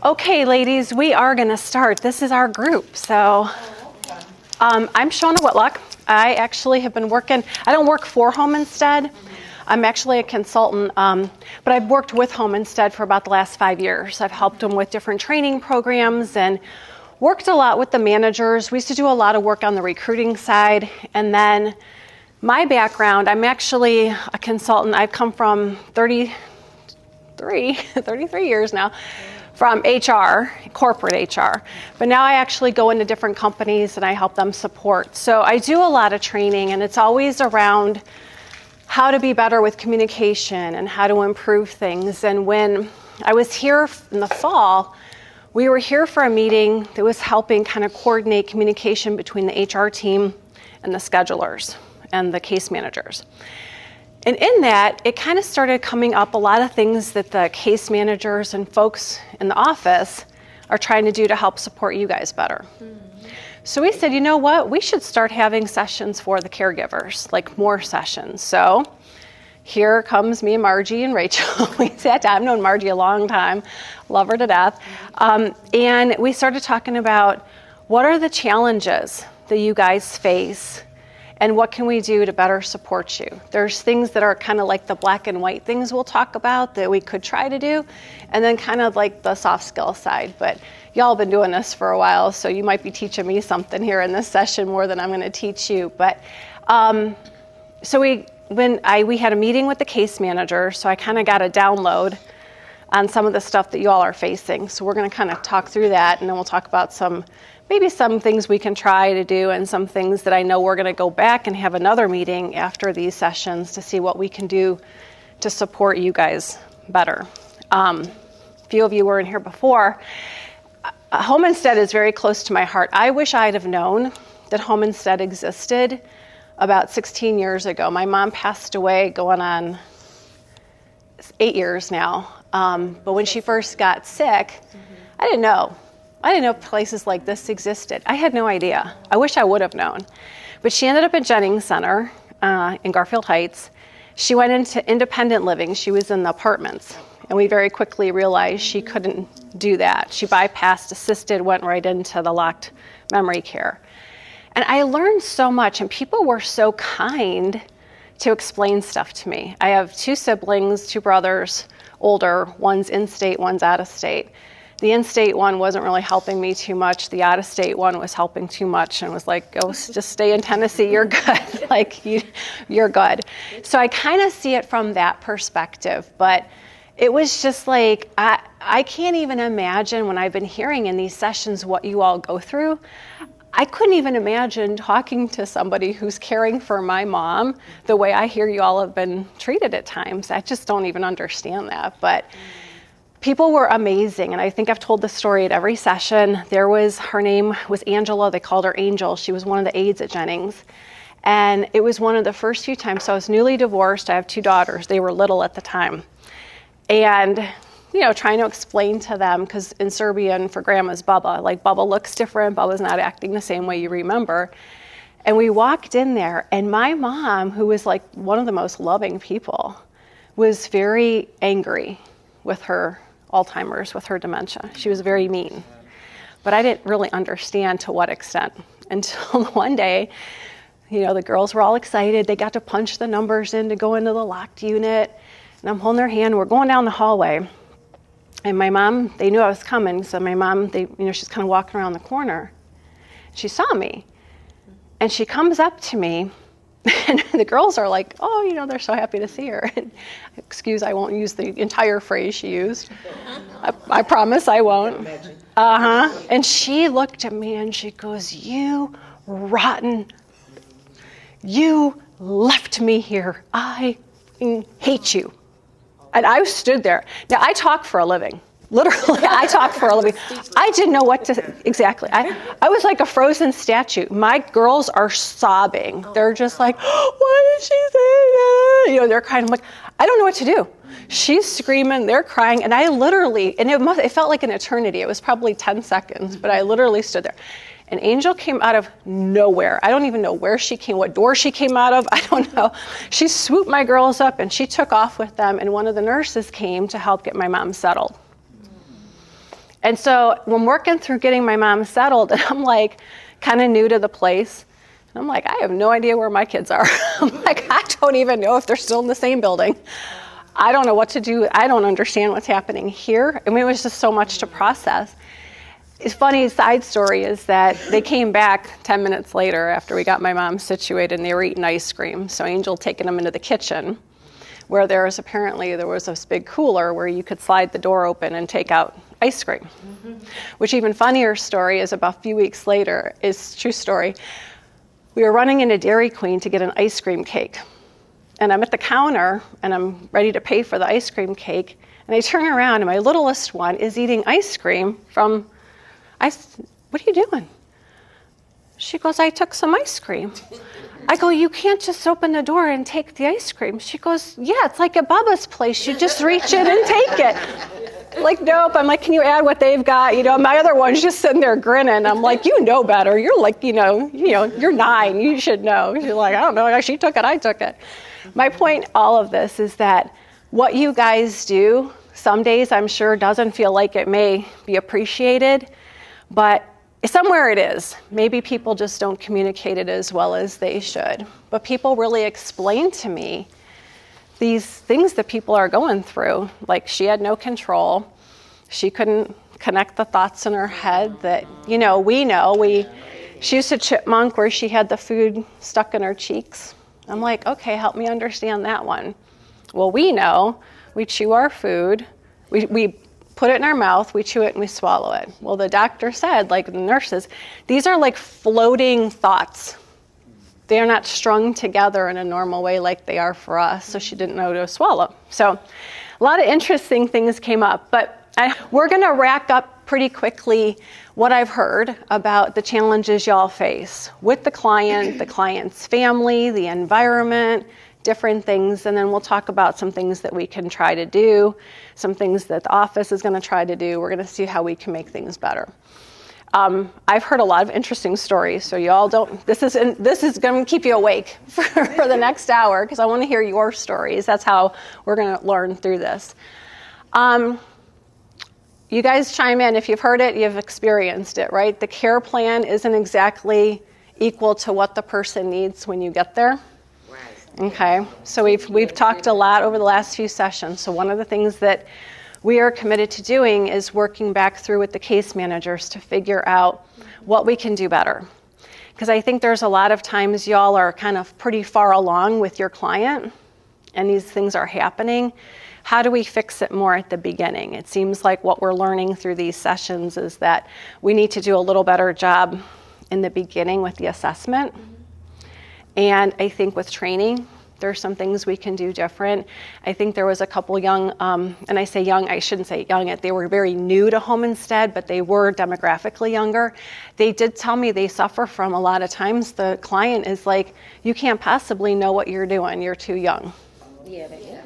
Okay, ladies, we are going to start. This is our group. So I'm Shawna Whitlock. I actually have been working, I don't work for Home Instead. I'm actually a consultant, but I've worked with Home Instead for about the last 5 years. I've helped them with different training programs and worked a lot with the managers. We used to do a lot of work on the recruiting side. And then my background, I'm actually a consultant. I've come from 33 years now from HR, corporate HR. But now I actually go into different companies and I help them support. So I do a lot of training, and it's always around how to be better with communication and how to improve things. And when I was here in the fall, we were here for a meeting that was helping kind of coordinate communication between the HR team and the schedulers and the case managers. And in that, it kind of started coming up a lot of things that the case managers and folks in the office are trying to do to help support you guys better. Mm-hmm. So we said, you know what? We should start having sessions for the caregivers, like more sessions. So here comes me and Margie and Rachel. We sat down. I've known Margie a long time, love her to death. And we started talking about what are the challenges that you guys face and what can we do to better support you? There's things that are kind of like the black and white things we'll talk about that we could try to do, and then kind of like the soft skill side. But y'all been doing this for a while, so you might be teaching me something here in this session more than I'm going to teach you. But so we had a meeting with the case manager, so I kind of got a download on some of the stuff that you all are facing. So we're going to kind of talk through that, and then we'll talk about maybe some things we can try to do and some things that I know we're going to go back and have another meeting after these sessions to see what we can do to support you guys better. A few of you were in here before. Home Instead is very close to my heart. I wish I'd have known that Home Instead existed about 16 years ago. My mom passed away going on 8 years now. But when she first got sick, I didn't know. I didn't know places like this existed. I had no idea. I wish I would have known. But she ended up at Jennings Center in Garfield Heights. She went into independent living. She was in the apartments. And we very quickly realized she couldn't do that. She bypassed assisted, went right into the locked memory care. And I learned so much, and people were so kind to explain stuff to me. I have 2 siblings, 2 brothers, older. One's in-state, one's out-of-state. The in-state one wasn't really helping me too much. The out-of-state one was helping too much and was like, go just stay in Tennessee, you're good. You're good. So I kind of see it from that perspective. But it was just like, I can't even imagine when I've been hearing in these sessions what you all go through. I couldn't even imagine talking to somebody who's caring for my mom the way I hear you all have been treated at times. I just don't even understand that. But people were amazing, and I think I've told this story at every session. Her name was Angela. They called her Angel. She was one of the aides at Jennings. And it was one of the first few times. So I was newly divorced. I have 2 daughters. They were little at the time. And trying to explain to them, because in Serbian for grandma's Bubba, like Bubba looks different, Bubba's not acting the same way you remember. And we walked in there, and my mom, who was like one of the most loving people, was very angry with her Alzheimer's, with her dementia. She was very mean. But I didn't really understand to what extent until one day, the girls were all excited. They got to punch the numbers in to go into the locked unit. And I'm holding their hand. We're going down the hallway. And my mom, they knew I was coming. So my mom, she's kind of walking around the corner. She saw me. And she comes up to me. And the girls are like, oh, they're so happy to see her. And, I won't use the entire phrase she used. I promise I won't. And she looked at me and she goes, you rotten, you left me here. I hate you. And I stood there. Now, I talk for a living. Literally, I talk for a living. I didn't know what to, exactly. I was like a frozen statue. My girls are sobbing. They're just like, why did she say that? They're crying. I'm like, I don't know what to do. She's screaming, they're crying. And I literally, and it felt like an eternity. It was probably 10 seconds, but I literally stood there. An angel came out of nowhere. I don't even know where she came, what door she came out of. I don't know. She swooped my girls up and she took off with them. And one of the nurses came to help get my mom settled. And so when working through getting my mom settled, and I'm like kind of new to the place, and I'm like, I have no idea where my kids are. I'm like, I don't even know if they're still in the same building. I don't know what to do. I don't understand what's happening here. I mean, it was just so much to process. It's funny, side story is that they came back 10 minutes later after we got my mom situated, and they were eating ice cream. So Angel taking them into the kitchen, where there was this big cooler where you could slide the door open and take out ice cream. Mm-hmm. Which even funnier story is about a few weeks later, is true story. We were running into Dairy Queen to get an ice cream cake. And I'm at the counter, and I'm ready to pay for the ice cream cake. And I turn around, and my littlest one is eating ice cream from... what are you doing? She goes, I took some ice cream. I go, you can't just open the door and take the ice cream. She goes, yeah, it's like at Bubba's place. You just reach in and take it. Like, nope. I'm like, can you add what they've got? My other one's just sitting there grinning. I'm like, you know better. You're like, you're 9. You should know. She's like, I don't know. She took it. I took it. My point, all of this, is that what you guys do, some days I'm sure doesn't feel like it may be appreciated, but somewhere it is. Maybe people just don't communicate it as well as they should. But people really explain to me these things that people are going through. Like, she had no control. She couldn't connect the thoughts in her head that, she used to chipmunk where she had the food stuck in her cheeks. I'm like, okay, help me understand that one. Well, we chew our food. We put it in our mouth, we chew it, and we swallow it. Well, the doctor said, like the nurses, these are like floating thoughts. They are not strung together in a normal way like they are for us, so she didn't know to swallow. So a lot of interesting things came up, but we're going to rack up pretty quickly what I've heard about the challenges y'all face with the client, the client's family, the environment, different things, and then we'll talk about some things that we can try to do, some things that the office is going to try to do. We're going to see how we can make things better. I've heard a lot of interesting stories, so y'all this is going to keep you awake for the next hour, because I want to hear your stories. That's how we're going to learn through this. You guys chime in. If you've heard it, you've experienced it, right? The care plan isn't exactly equal to what the person needs when you get there. Okay, so we've talked a lot over the last few sessions. So one of the things that we are committed to doing is working back through with the case managers to figure out what we can do better. Because I think there's a lot of times y'all are kind of pretty far along with your client, and these things are happening. How do we fix it more at the beginning? It seems like what we're learning through these sessions is that we need to do a little better job in the beginning with the assessment. And I think with training, there's some things we can do different. I think there was a couple young, and I say young, I shouldn't say young, they were very new to home instead, but they were demographically younger. They did tell me they suffer from a lot of times the client is like, you can't possibly know what you're doing, you're too young. Yeah, they do.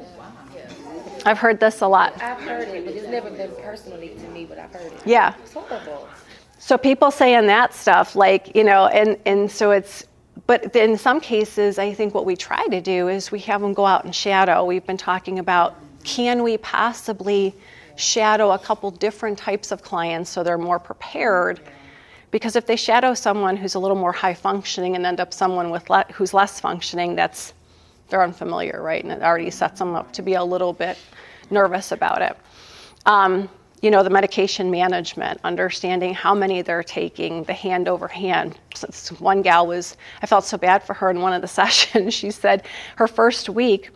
I've heard this a lot. I've heard it, but it's never been personally to me, but I've heard it. Yeah. It's horrible. So people saying that stuff, like, and so it's, but in some cases, I think what we try to do is we have them go out and shadow. We've been talking about, can we possibly shadow a couple different types of clients so they're more prepared? Because if they shadow someone who's a little more high functioning and end up someone with who's less functioning, they're unfamiliar, right? And it already sets them up to be a little bit nervous about it. The medication management, understanding how many they're taking, the hand over hand. One gal I felt so bad for her in one of the sessions. She said her first week,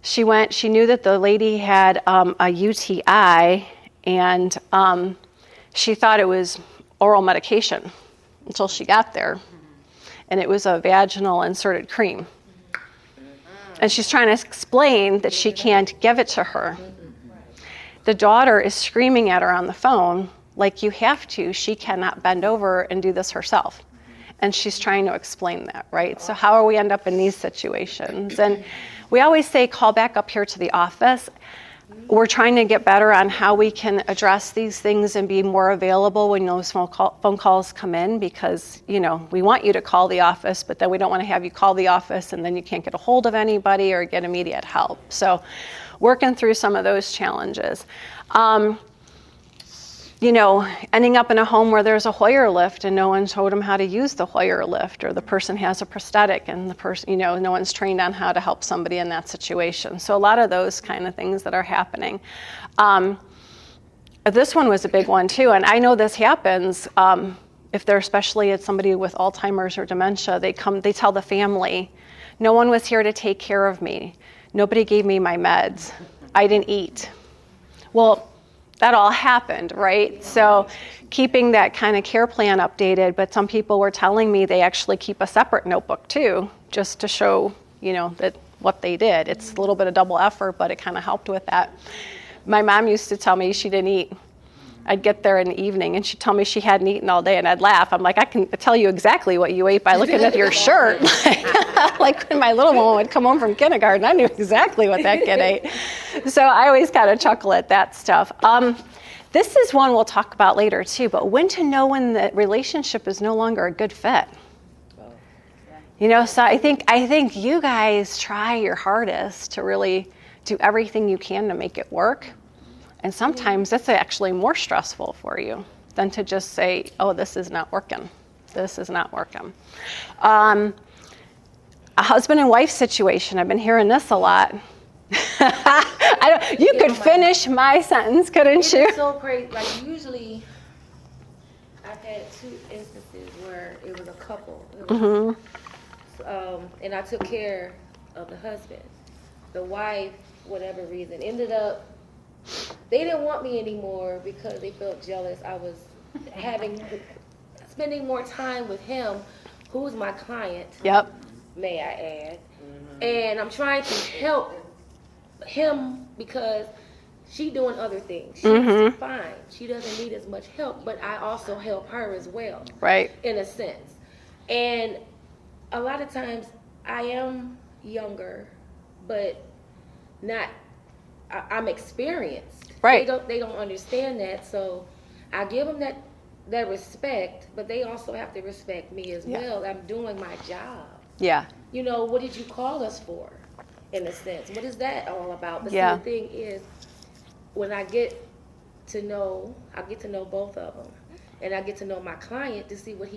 she knew that the lady had a UTI, and she thought it was oral medication until she got there. And it was a vaginal inserted cream. And she's trying to explain that she can't give it to her. The daughter is screaming at her on the phone, like, you have to. She cannot bend over and do this herself. And she's trying to explain that, right? So how do we end up in these situations? And we always say, call back up here to the office. We're trying to get better on how we can address these things and be more available when those phone calls come in, because, we want you to call the office, but then we don't want to have you call the office and then you can't get a hold of anybody or get immediate help. So working through some of those challenges. ending up in a home where there's a Hoyer lift and no one showed them how to use the Hoyer lift, or the person has a prosthetic and the person, no one's trained on how to help somebody in that situation. So a lot of those kind of things that are happening. This one was a big one too, and I know this happens if they're, especially it's somebody with Alzheimer's or dementia, they tell the family, no one was here to take care of me. Nobody gave me my meds. I didn't eat. Well, that all happened, right? So keeping that kind of care plan updated, but some people were telling me they actually keep a separate notebook too, just to show, that what they did. It's a little bit of double effort, but it kind of helped with that. My mom used to tell me she didn't eat. I'd get there in the evening and she'd tell me she hadn't eaten all day, and I'd laugh. I'm like, I can tell you exactly what you ate by looking at your shirt. Like when my little one would come home from kindergarten, I knew exactly what that kid ate. So I always kind of chuckle at that stuff. This is one we'll talk about later too, but when to know when the relationship is no longer a good fit. So I think you guys try your hardest to really do everything you can to make it work. And sometimes that's actually more stressful for you than to just say, oh, this is not working. This is not working. A husband and wife situation, I've been hearing this a lot. You could finish my sentence, couldn't you? It's so crazy. Like usually, I've had 2 instances where it was a couple. And I took care of the husband. The wife, whatever reason, ended up, they didn't want me anymore because they felt jealous. I was spending more time with him, who's my client. Yep. May I add. And I'm trying to help him because she's doing other things. She's fine. She doesn't need as much help, but I also help her as well. Right. In a sense. And a lot of times I am younger, but not, I'm experienced. Right. They don't understand that, so I give them that respect, but they also have to respect me as well. I'm doing my job. Yeah. What did you call us for, in a sense? What is that all about? But see, the thing is, when I get to know both of them, and I get to know my client to see what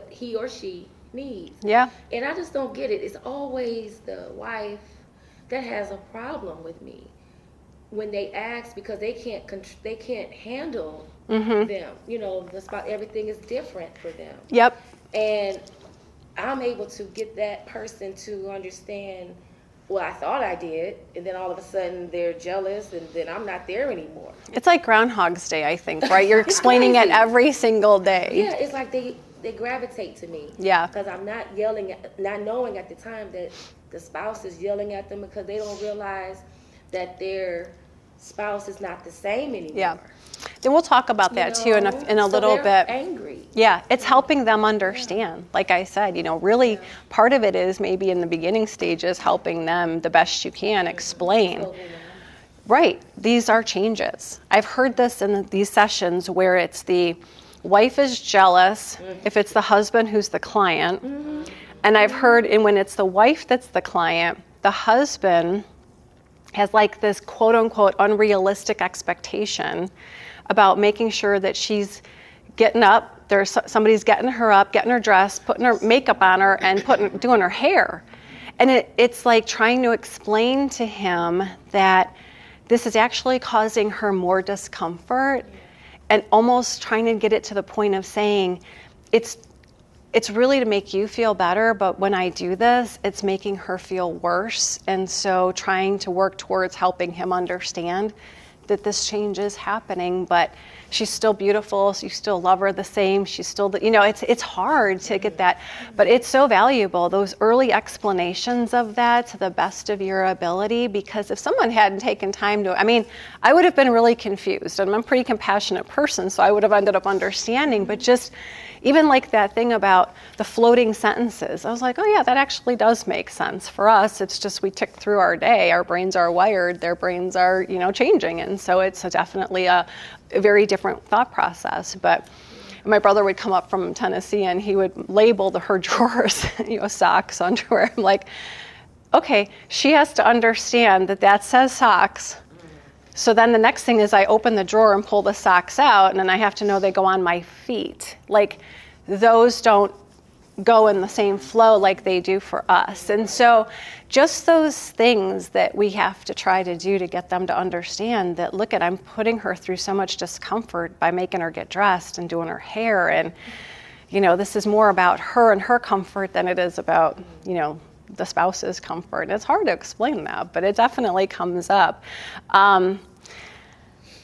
he or she needs. Yeah. And I just don't get it. It's always the wife that has a problem with me when they ask, because they can't handle them. The spot, everything is different for them. Yep. And I'm able to get that person to understand, well, I thought I did, and then all of a sudden they're jealous, and then I'm not there anymore. It's like Groundhog's Day, I think, right? You're explaining it every single day. Yeah, it's like they gravitate to me. Yeah. Because I'm not not knowing at the time that the spouse is yelling at them because they don't realize that their spouse is not the same anymore. Yeah. Then we'll talk about that too in a little bit. Angry. Yeah, it's helping them understand. Yeah. Like I said, really part of it is maybe in the beginning stages helping them the best you can explain. Right, these are changes. I've heard this in these sessions where it's the wife is jealous if it's the husband who's the client. And I've heard when it's the wife that's the client, the husband has like this quote unquote unrealistic expectation about making sure that she's getting up, somebody's getting her up, getting her dressed, putting her makeup on her, and doing her hair. And it's like trying to explain to him that this is actually causing her more discomfort, and almost trying to get it to the point of saying, it's really to make you feel better, but when I do this, it's making her feel worse. And so trying to work towards helping him understand that this change is happening, but she's still beautiful, so you still love her the same, she's still, it's hard to get that, but it's so valuable, those early explanations of that to the best of your ability, because if someone hadn't taken time to, I would have been really confused, and I'm a pretty compassionate person, so I would have ended up understanding, but just even like that thing about the floating sentences, I was like, oh yeah, that actually does make sense. For us, it's just we tick through our day, our brains are wired, their brains are, changing, and so it's definitely a very different thought process. But my brother would come up from Tennessee and he would label her drawers, socks, underwear. I'm like, okay, she has to understand that says socks, So then the next thing is I open the drawer and pull the socks out, and then I have to know they go on my feet. Like, those don't go in the same flow like they do for us. And so just those things that we have to try to do to get them to understand that, look, I'm putting her through so much discomfort by making her get dressed and doing her hair. And, this is more about her and her comfort than it is about, the spouse's comfort. And it's hard to explain that, but it definitely comes up.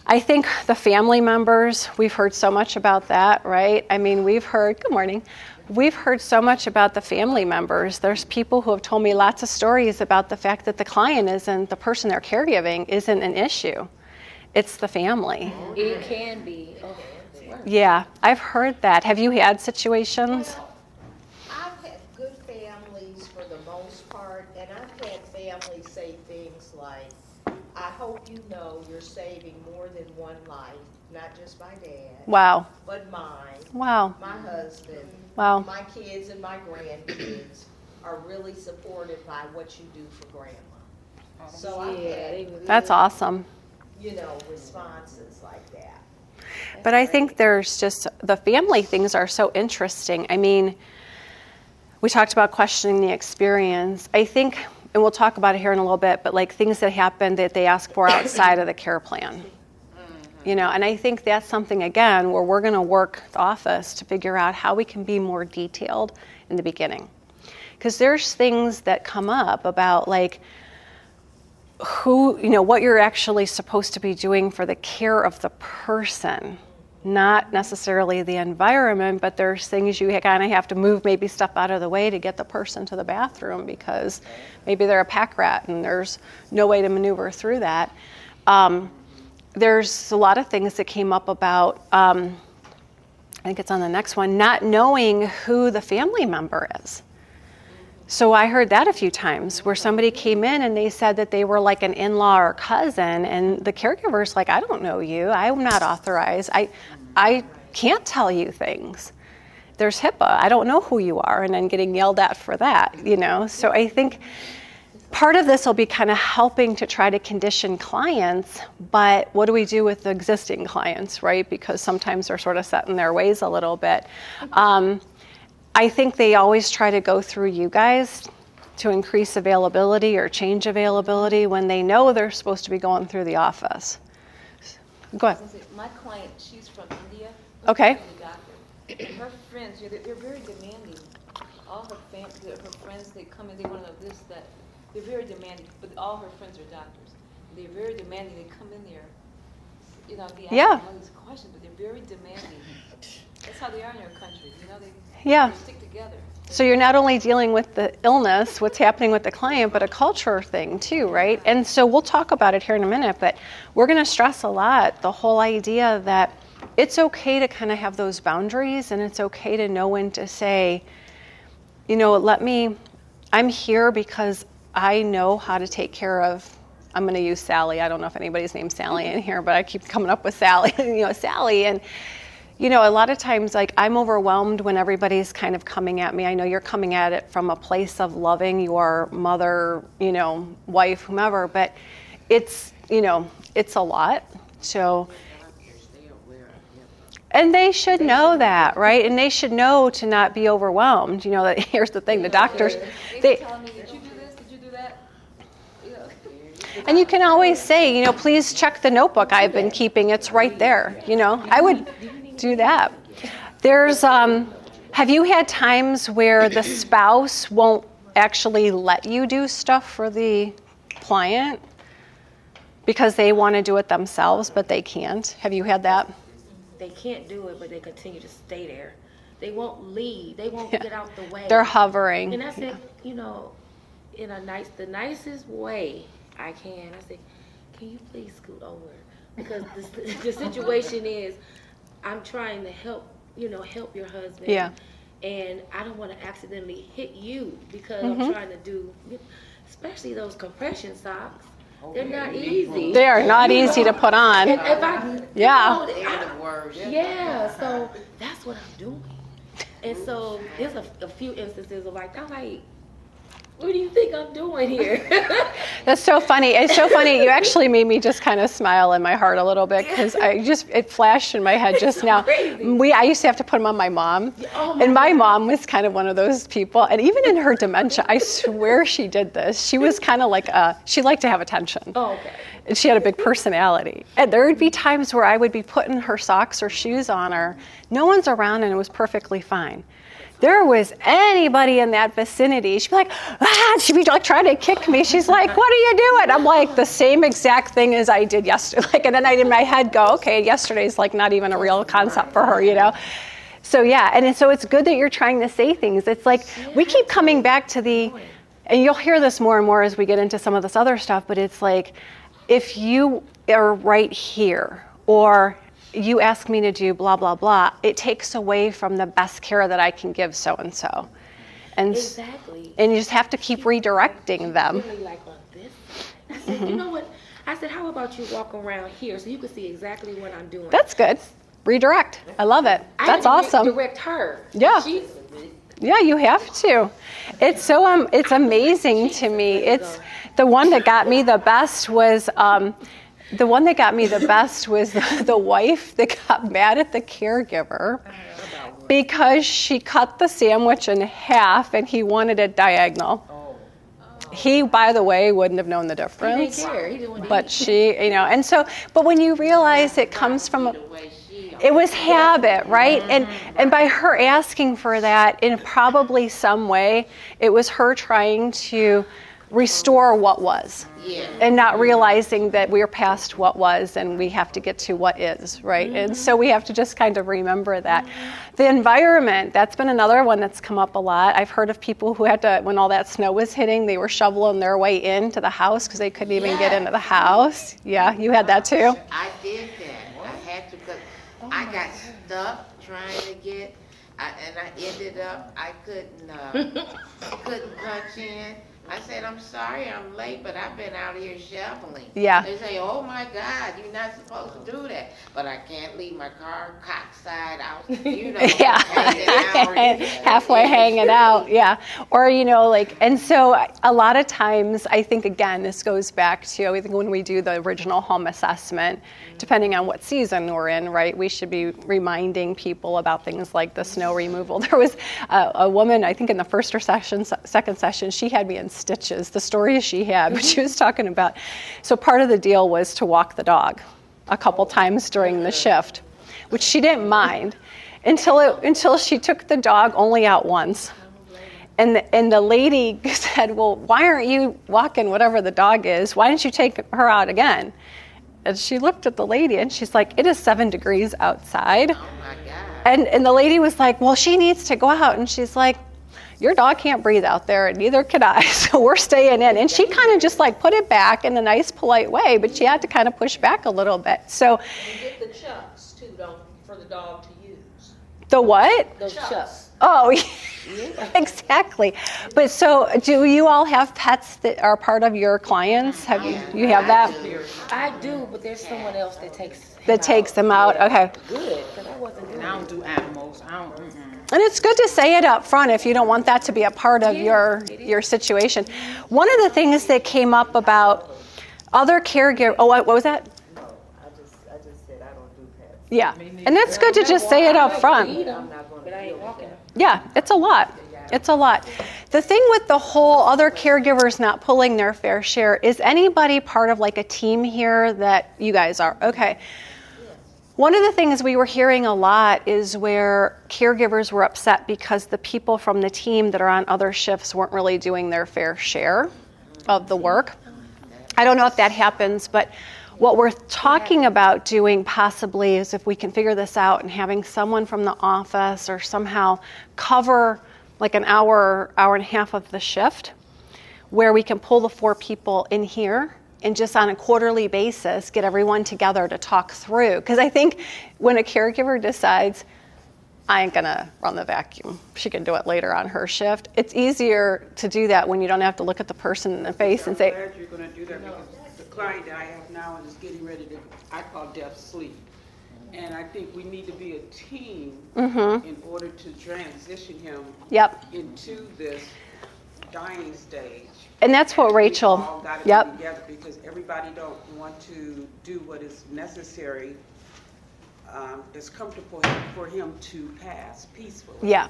I think the family members, we've heard so much about that, right? I mean, good morning. We've heard so much about the family members. There's people who have told me lots of stories about the fact that the client the person they're caregiving isn't an issue. It's the family. It can be. Yeah, I've heard that. Have you had situations? Well, I've had good families for the most part, and I've had families say things like, I hope you know you're saving more than one life, not just my dad. Wow. But mine. Wow. My husband. Wow. My kids and my grandkids are really supported by what you do for grandma. So I've had, That's awesome. responses like that. But I think there's just, the family things are so interesting. I mean, we talked about questioning the experience. I think, and we'll talk about it here in a little bit, but like things that happen that they ask for outside of the care plan. And I think that's something, again, where we're going to work the office to figure out how we can be more detailed in the beginning. Because there's things that come up about like what you're actually supposed to be doing for the care of the person, not necessarily the environment, but there's things you kind of have to move maybe stuff out of the way to get the person to the bathroom because maybe they're a pack rat and there's no way to maneuver through that. There's a lot of things that came up about, I think it's on the next one, not knowing who the family member is. So I heard that a few times where somebody came in and they said that they were like an in-law or cousin, and the caregiver's like, I don't know you, I'm not authorized, I can't tell you things. There's HIPAA, I don't know who you are, and then getting yelled at for that, So I think part of this will be kind of helping to try to condition clients, but what do we do with the existing clients, right? Because sometimes they're sort of set in their ways a little bit. I think they always try to go through you guys to increase availability or change availability when they know they're supposed to be going through the office. Go ahead. My client, she's from India. Okay. Her friends, they're very demanding. All her friends, they come in, they want to know this, that. They're very demanding, but all her friends are doctors. They're very demanding. They come in there, they ask all these questions, but they're very demanding. That's how they are in our country. They stick together. So you're not only dealing with the illness, what's happening with the client, but a culture thing too, right? And so we'll talk about it here in a minute, but we're going to stress a lot the whole idea that it's okay to kind of have those boundaries, and it's okay to know when to say, I'm here because I know how to take care of, I'm going to use Sally. I don't know if anybody's named Sally in here, but I keep coming up with Sally, Sally. And, a lot of times, like, I'm overwhelmed when everybody's kind of coming at me. I know you're coming at it from a place of loving your mother, wife, whomever, but it's, it's a lot. So, and they should know that, right? And they should know to not be overwhelmed. That here's the thing, the doctors, they tell me, did you do this? Did you do that? And you can always say, please check the notebook I've been keeping. It's right there. I would do that. There's, have you had times where the spouse won't actually let you do stuff for the client because they want to do it themselves, but they can't? Have you had that? They can't do it, but they continue to stay there. They won't leave. They won't get out the way. They're hovering. And I said, in the nicest way I can. I said, can you please scoot over? Because the situation is, I'm trying to help your husband. Yeah. And I don't want to accidentally hit you because I'm trying to do, especially those compression socks. They're not easy. They are not easy to put on. And if I, so that's what I'm doing. And so there's a few instances of like, I'm like, What do you think I'm doing here? That's so funny. It's so funny. You actually made me just kind of smile in my heart a little bit because it flashed in my head just now. Crazy. I used to have to put them on my mom. Oh And my mom was kind of one of those people. And even in her dementia, I swear she did this. She was kind of like she liked to have attention. Oh, okay. And she had a big personality. And there would be times where I would be putting her socks or shoes on her. No one's around and it was perfectly fine. There was anybody in that vicinity, she'd be like, she'd be like trying to kick me. She's like, what are you doing? I'm like, the same exact thing as I did yesterday. Like, and then I, in my head, go, okay, yesterday's like not even a real concept for her, you know? So yeah, and so it's good that you're trying to say things. It's like, we keep coming back to and you'll hear this more and more as we get into some of this other stuff, but it's like, if you are right here, or you ask me to do blah, blah, blah, it takes away from the best care that I can give so-and-so. And Exactly. And you just have to keep redirecting them. Really like on this. I said, you know what? I said, how about you walk around here so you can see exactly what I'm doing? That's good. Redirect. I love it. That's awesome. Direct her. Yeah. She's, Yeah, you have to. It's so it's amazing to me. It's the one that got me the best was the wife that got mad at the caregiver because she cut the sandwich in half and he wanted it diagonal. He, by the way, wouldn't have known the difference. He didn't care. He didn't want to But eat. she, and so, but when you realize it comes from it was habit, right? And by her asking for that, in probably some way, it was her trying to restore what was. And not realizing that we're past what was and we have to get to what is, right? And so we have to just kind of remember that. The environment, that's been another one that's come up a lot. I've heard of people who had to, when all that snow was hitting, they were shoveling their way into the house because they couldn't even get into the house. Yeah, you had that too? I did that. I had to, because I got stuck trying to get, and I ended up, I couldn't punch in. I said, I'm sorry I'm late, but I've been out here shoveling. Yeah. They say, oh my God, you're not supposed to do that. But I can't leave my car cocked side out, Yeah. hanging out. Halfway hanging out, yeah. Or, and so a lot of times, I think, again, this goes back to, I think when we do the original home assessment, depending on what season we're in, right, we should be reminding people about things like the snow removal. There was a woman, I think in the first or second session, she had me in stitches, the stories she had, but she was talking about, so part of the deal was to walk the dog a couple times during the shift, which she didn't mind until she took the dog only out once. And the lady said, well, why aren't you walking whatever the dog is? Why didn't you take her out again? And she looked at the lady and she's like, it is 7 degrees outside. Oh my God. And the lady was like, well, she needs to go out. And she's like, your dog can't breathe out there, and neither can I, so we're staying in. And she kind of just like put it back in a nice, polite way, but she had to kind of push back a little bit. So You get the chucks too, for the dog to use. the what? Those chucks. Oh, exactly. But so do you all have pets that are part of your clients? Have you have that? I do, but there's someone else that takes them out? Okay. Good, because I wasn't doing I don't do animals. I don't. And it's good to say it up front if you don't want that to be a part of your situation. One of the things that came up about other caregivers, what was that? No, I just said I don't do pets. Yeah, and that's good to just say it up front. eat them, but I ain't walking them. Yeah, it's a lot. It's a lot. The thing with the whole other caregivers not pulling their fair share, is anybody part of like a team here that you guys are? Okay. One of the things we were hearing a lot is where caregivers were upset because the people from the team that are on other shifts weren't really doing their fair share of the work. I don't know if that happens, but what we're talking about doing possibly is if we can figure this out and having someone from the office or somehow cover like an hour, hour and a half of the shift where we can pull the 4 people in here and just on a quarterly basis get everyone together to talk through. Because I think when a caregiver decides, I ain't gonna run the vacuum, she can do it later on her shift, it's easier to do that when you don't have to look at the person in the face and say, I'm glad you're going to do that because the client that I have now is getting ready to, I call death sleep. And I think we need to be a team in order to transition him yep, into this dying stage. And that's what Rachel, We all got to yep. come together because everybody don't want to do what is necessary, is comfortable for him to pass peacefully. Yeah,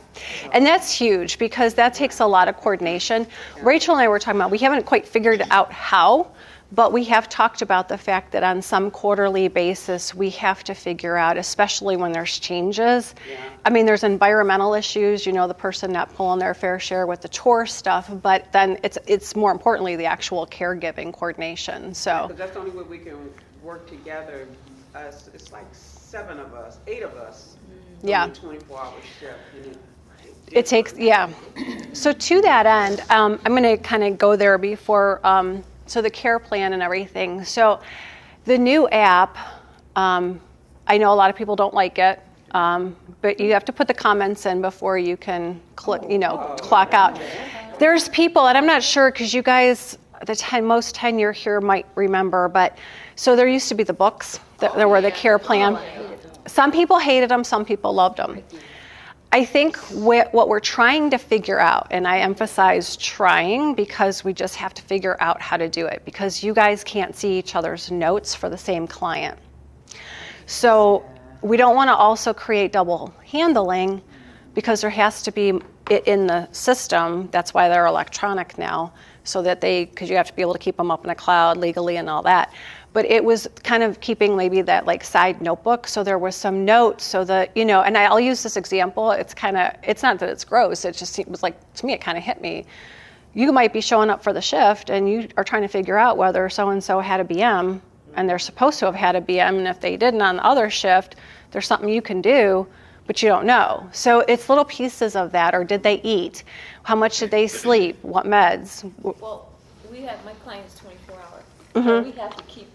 and that's huge because that takes a lot of coordination. Rachel and I were talking about, we haven't quite figured out how, but we have talked about the fact that on some quarterly basis, we have to figure out, especially when there's changes. Yeah. I mean, there's environmental issues, you know, the person not pulling their fair share with the chore stuff, but then it's more importantly the actual caregiving coordination, so. Because that's the only way we can work together. It's like 8 of us. Yeah. On a 24-hour shift. And It takes, yeah. So to that end, I'm going to kind of go there before, so the care plan and everything. So the new app, I know a lot of people don't like it, but you have to put the comments in before you can click, clock out. There's people, and I'm not sure because you guys, most tenure here might remember, but so there used to be the books that there were the care plan. Some people hated them, some people loved them. I think what we're trying to figure out, and I emphasize trying because we just have to figure out how to do it because you guys can't see each other's notes for the same client. So we don't want to also create double handling because there has to be it in the system. That's why they're electronic now, so that because you have to be able to keep them up in a cloud legally and all that. But it was kind of keeping maybe that like side notebook. So there was some notes so that, and I'll use this example. It's not that it's gross. It just was like, to me, it kind of hit me. You might be showing up for the shift and you are trying to figure out whether so-and-so had a BM and they're supposed to have had a BM. And if they didn't on the other shift, there's something you can do, but you don't know. So it's little pieces of that. Or did they eat? How much did they sleep? What meds? Well, my client's 24 hours. Mm-hmm. So we have to keep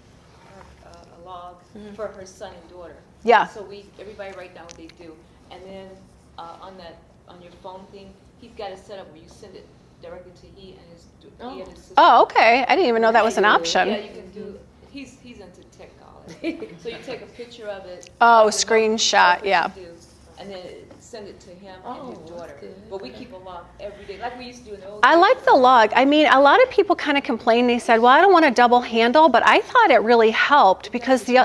a log for her son and daughter. Yeah. So everybody write down what they do. And then on your phone thing, he's got it set up where you send it directly to he and his sister. Oh, okay. I didn't even know that was an option. Yeah, you can do. He's into tech college. So you take a picture of it. Oh, of the screenshot, what you yeah. do, and then send it to him and his daughter. that's good. But we keep a log every day, like we used to do in the old I days. like the log. I mean, a lot of people kind of complained. They said, well, I don't want a double handle, but I thought it really helped because the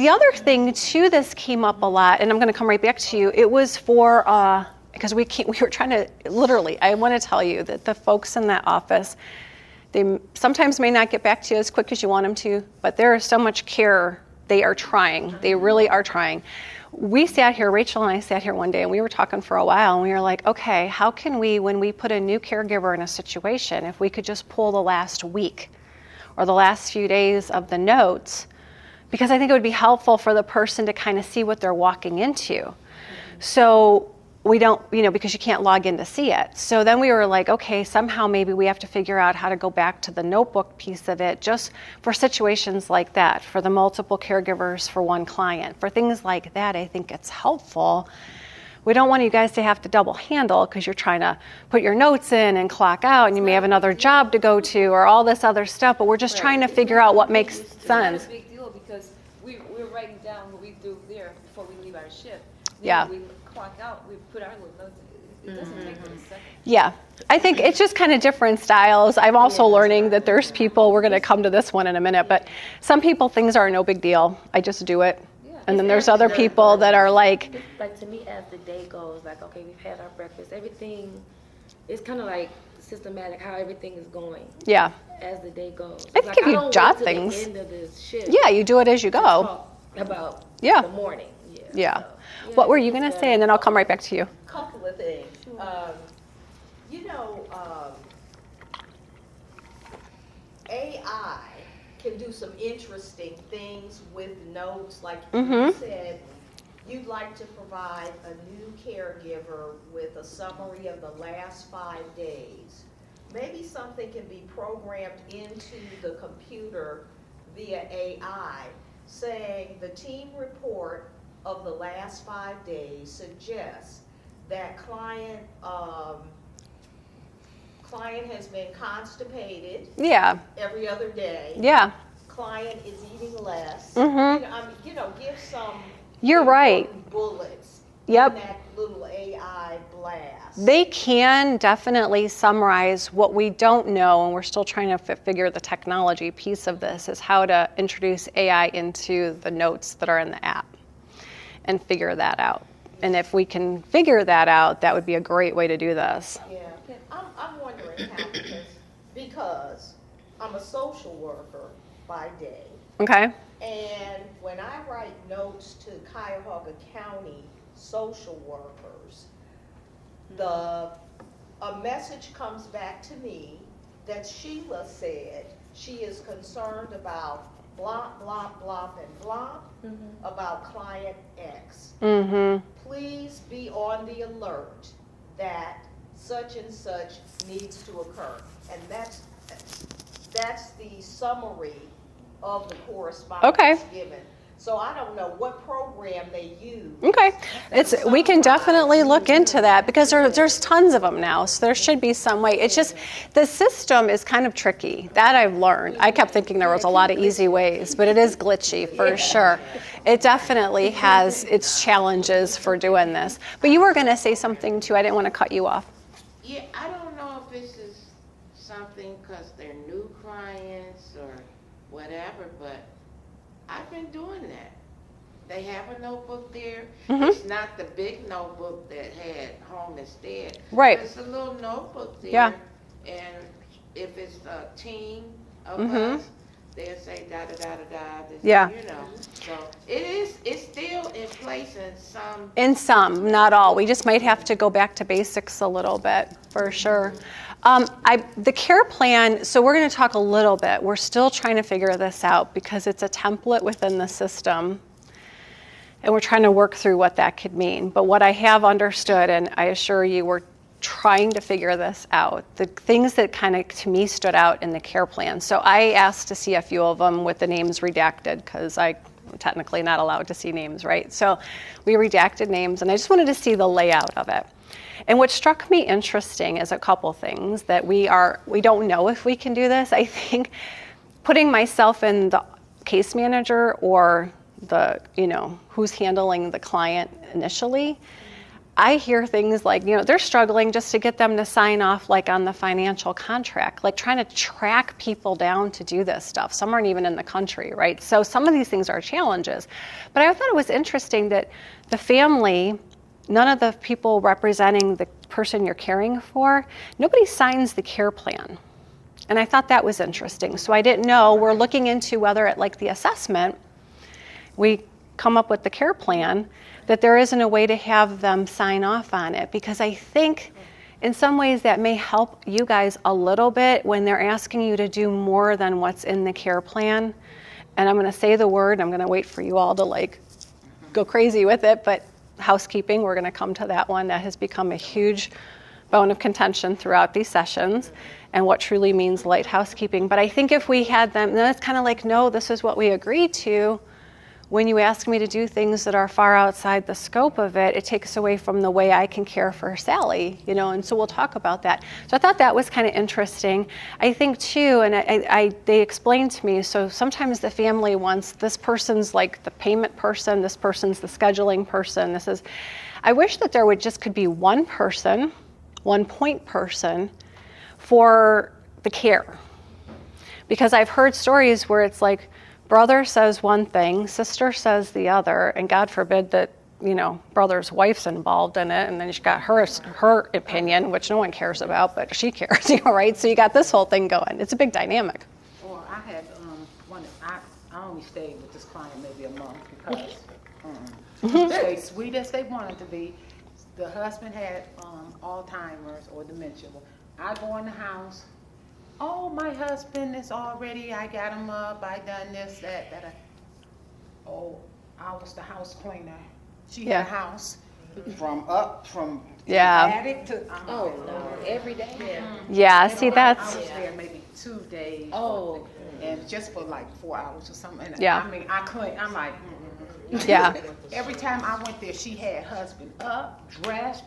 other thing too, this came up a lot, and I'm going to come right back to you. It was for, because we were trying to, literally, I want to tell you that the folks in that office, they sometimes may not get back to you as quick as you want them to, but there is so much care. They are trying. They really are trying. We sat here, Rachel and I sat here one day, and we were talking for a while, and we were like, okay, how can we, when we put a new caregiver in a situation, if we could just pull the last week or the last few days of the notes, because I think it would be helpful for the person to kind of see what they're walking into. So we don't, because you can't log in to see it. So then we were like, okay, somehow maybe we have to figure out how to go back to the notebook piece of it just for situations like that, for the multiple caregivers for one client. For things like that, I think it's helpful. We don't want you guys to have to double handle because you're trying to put your notes in and clock out and you may have another job to go to or all this other stuff, but we're just trying to figure out what makes sense. It's not a big deal because we're writing down what we do there before we leave our shift. Then Yeah. we clock out, we put our little notes in. It doesn't take but a second. Yeah, I think it's just kind of different styles. I'm also learning that there's people, we're going to come to this one in a minute, but some people things are no big deal. I just do it. And then there's other people that are like, Like to me, as the day goes, like, okay, we've had our breakfast, everything, it's kind of like systematic how everything is going yeah. as the day goes. I think if you jot wait till things- the end of this shift Yeah, you do it as you to go. talk about Yeah. the morning. Yeah. So, What were you going to say? And then I'll come right back to you. Couple of things. AI can do some interesting things with notes. Like you said, you'd like to provide a new caregiver with a summary of the last 5 days. Maybe something can be programmed into the computer via AI, saying the team report of the last 5 days suggests that client has been constipated Yeah. every other day. Yeah. Client is eating less. Mhm. Give some You're right. important bullets Yep. in that little AI blast. They can definitely summarize. What we don't know, and we're still trying to figure the technology piece of this, is how to introduce AI into the notes that are in the app and figure that out. And if we can figure that out, that would be a great way to do this. Yeah, I'm wondering how, because I'm a social worker by day, Okay? and when I write notes to Cuyahoga County social workers, a message comes back to me that Sheila said she is concerned about blah, blah, blah, and blah, about client X. Mm-hmm. Please be on the alert that such and such needs to occur. And that's the summary of the correspondence given. So I don't know what program they use. Okay, we can definitely look into that because there's tons of them now, so there should be some way. It's just the system is kind of tricky. That I've learned. I kept thinking there was a lot of easy ways, but it is glitchy for sure. It definitely has its challenges for doing this. But you were going to say something too. I didn't want to cut you off. Yeah, I don't know if this is something because they're new clients or whatever, but I've been doing that. They have a notebook there. Mm-hmm. It's not the big notebook that had home instead. Right. It's a little notebook there. Yeah. And if it's a team of Mm-hmm. us, they'll say da da da da da. This, Yeah. You know. So it's still in place in some. In some, not all. We just might have to go back to basics a little bit, for sure. The care plan, so we're going to talk a little bit. We're still trying to figure this out because it's a template within the system, and we're trying to work through what that could mean. But what I have understood, and I assure you, we're trying to figure this out. The things that kind of, to me, stood out in the care plan. So I asked to see a few of them with the names redacted because I'm technically not allowed to see names, right? So we redacted names, and I just wanted to see the layout of it. And what struck me interesting is a couple things that we don't know if we can do this. I think putting myself in the case manager or the, who's handling the client initially, I hear things like, they're struggling just to get them to sign off like on the financial contract, like trying to track people down to do this stuff. Some aren't even in the country, right? So some of these things are challenges. But I thought it was interesting that the family, none of the people representing the person you're caring for, nobody signs the care plan. And I thought that was interesting. So I didn't know, we're looking into whether at like the assessment, we come up with the care plan, that there isn't a way to have them sign off on it. Because I think in some ways that may help you guys a little bit when they're asking you to do more than what's in the care plan. And I'm going to say the word, I'm going to wait for you all to go crazy with it, but housekeeping, we're going to come to that one. That has become a huge bone of contention throughout these sessions and what truly means light housekeeping. But I think if we had them, then it's kind of like, no, this is what we agreed to. When you ask me to do things that are far outside the scope of it, it takes away from the way I can care for Sally, and so we'll talk about that. So I thought that was kind of interesting. I think too, and they explained to me, so sometimes the family wants, this person's like the payment person, this person's the scheduling person, I wish that there could be one person, one point person for the care. Because I've heard stories where it's like, brother says one thing, sister says the other, and God forbid that, brother's wife's involved in it, and then she's got her opinion, which no one cares about, but she cares, right? So you got this whole thing going. It's a big dynamic. Well, I had I only stayed with this client maybe a month because they sweet as they wanted to be. The husband had Alzheimer's or dementia. I go in the house. Oh, my husband is already, I got him up, I done this, that. Oh, I was the house cleaner. She had a house from the attic to, no, every day. Yeah, see, I that's, was there maybe 2 days. Oh. And just for 4 hours or something. And Yeah. I mean, I clean, I'm like, yeah. Every time I went there, she had husband up, dressed,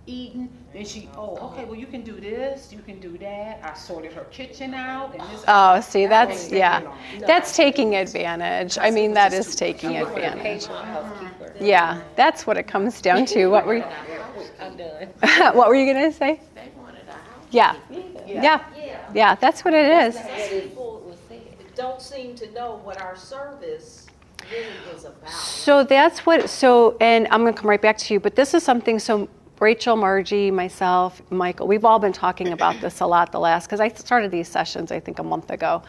eating, then okay, well, you can do this, you can do that. I sorted her kitchen out and this. Oh, see, that's taking advantage. I mean, that is taking advantage. Yeah, that's what it comes down to. I'm done. What were you going to say? They wanted a house. Yeah. Yeah, that's what it is. Don't seem to know what our service really is about. So that's what, and I'm going to come right back to you, but this is something, so Rachel, Margie, myself, Michael, we've all been talking about this a lot because I started these sessions, I think, a month ago.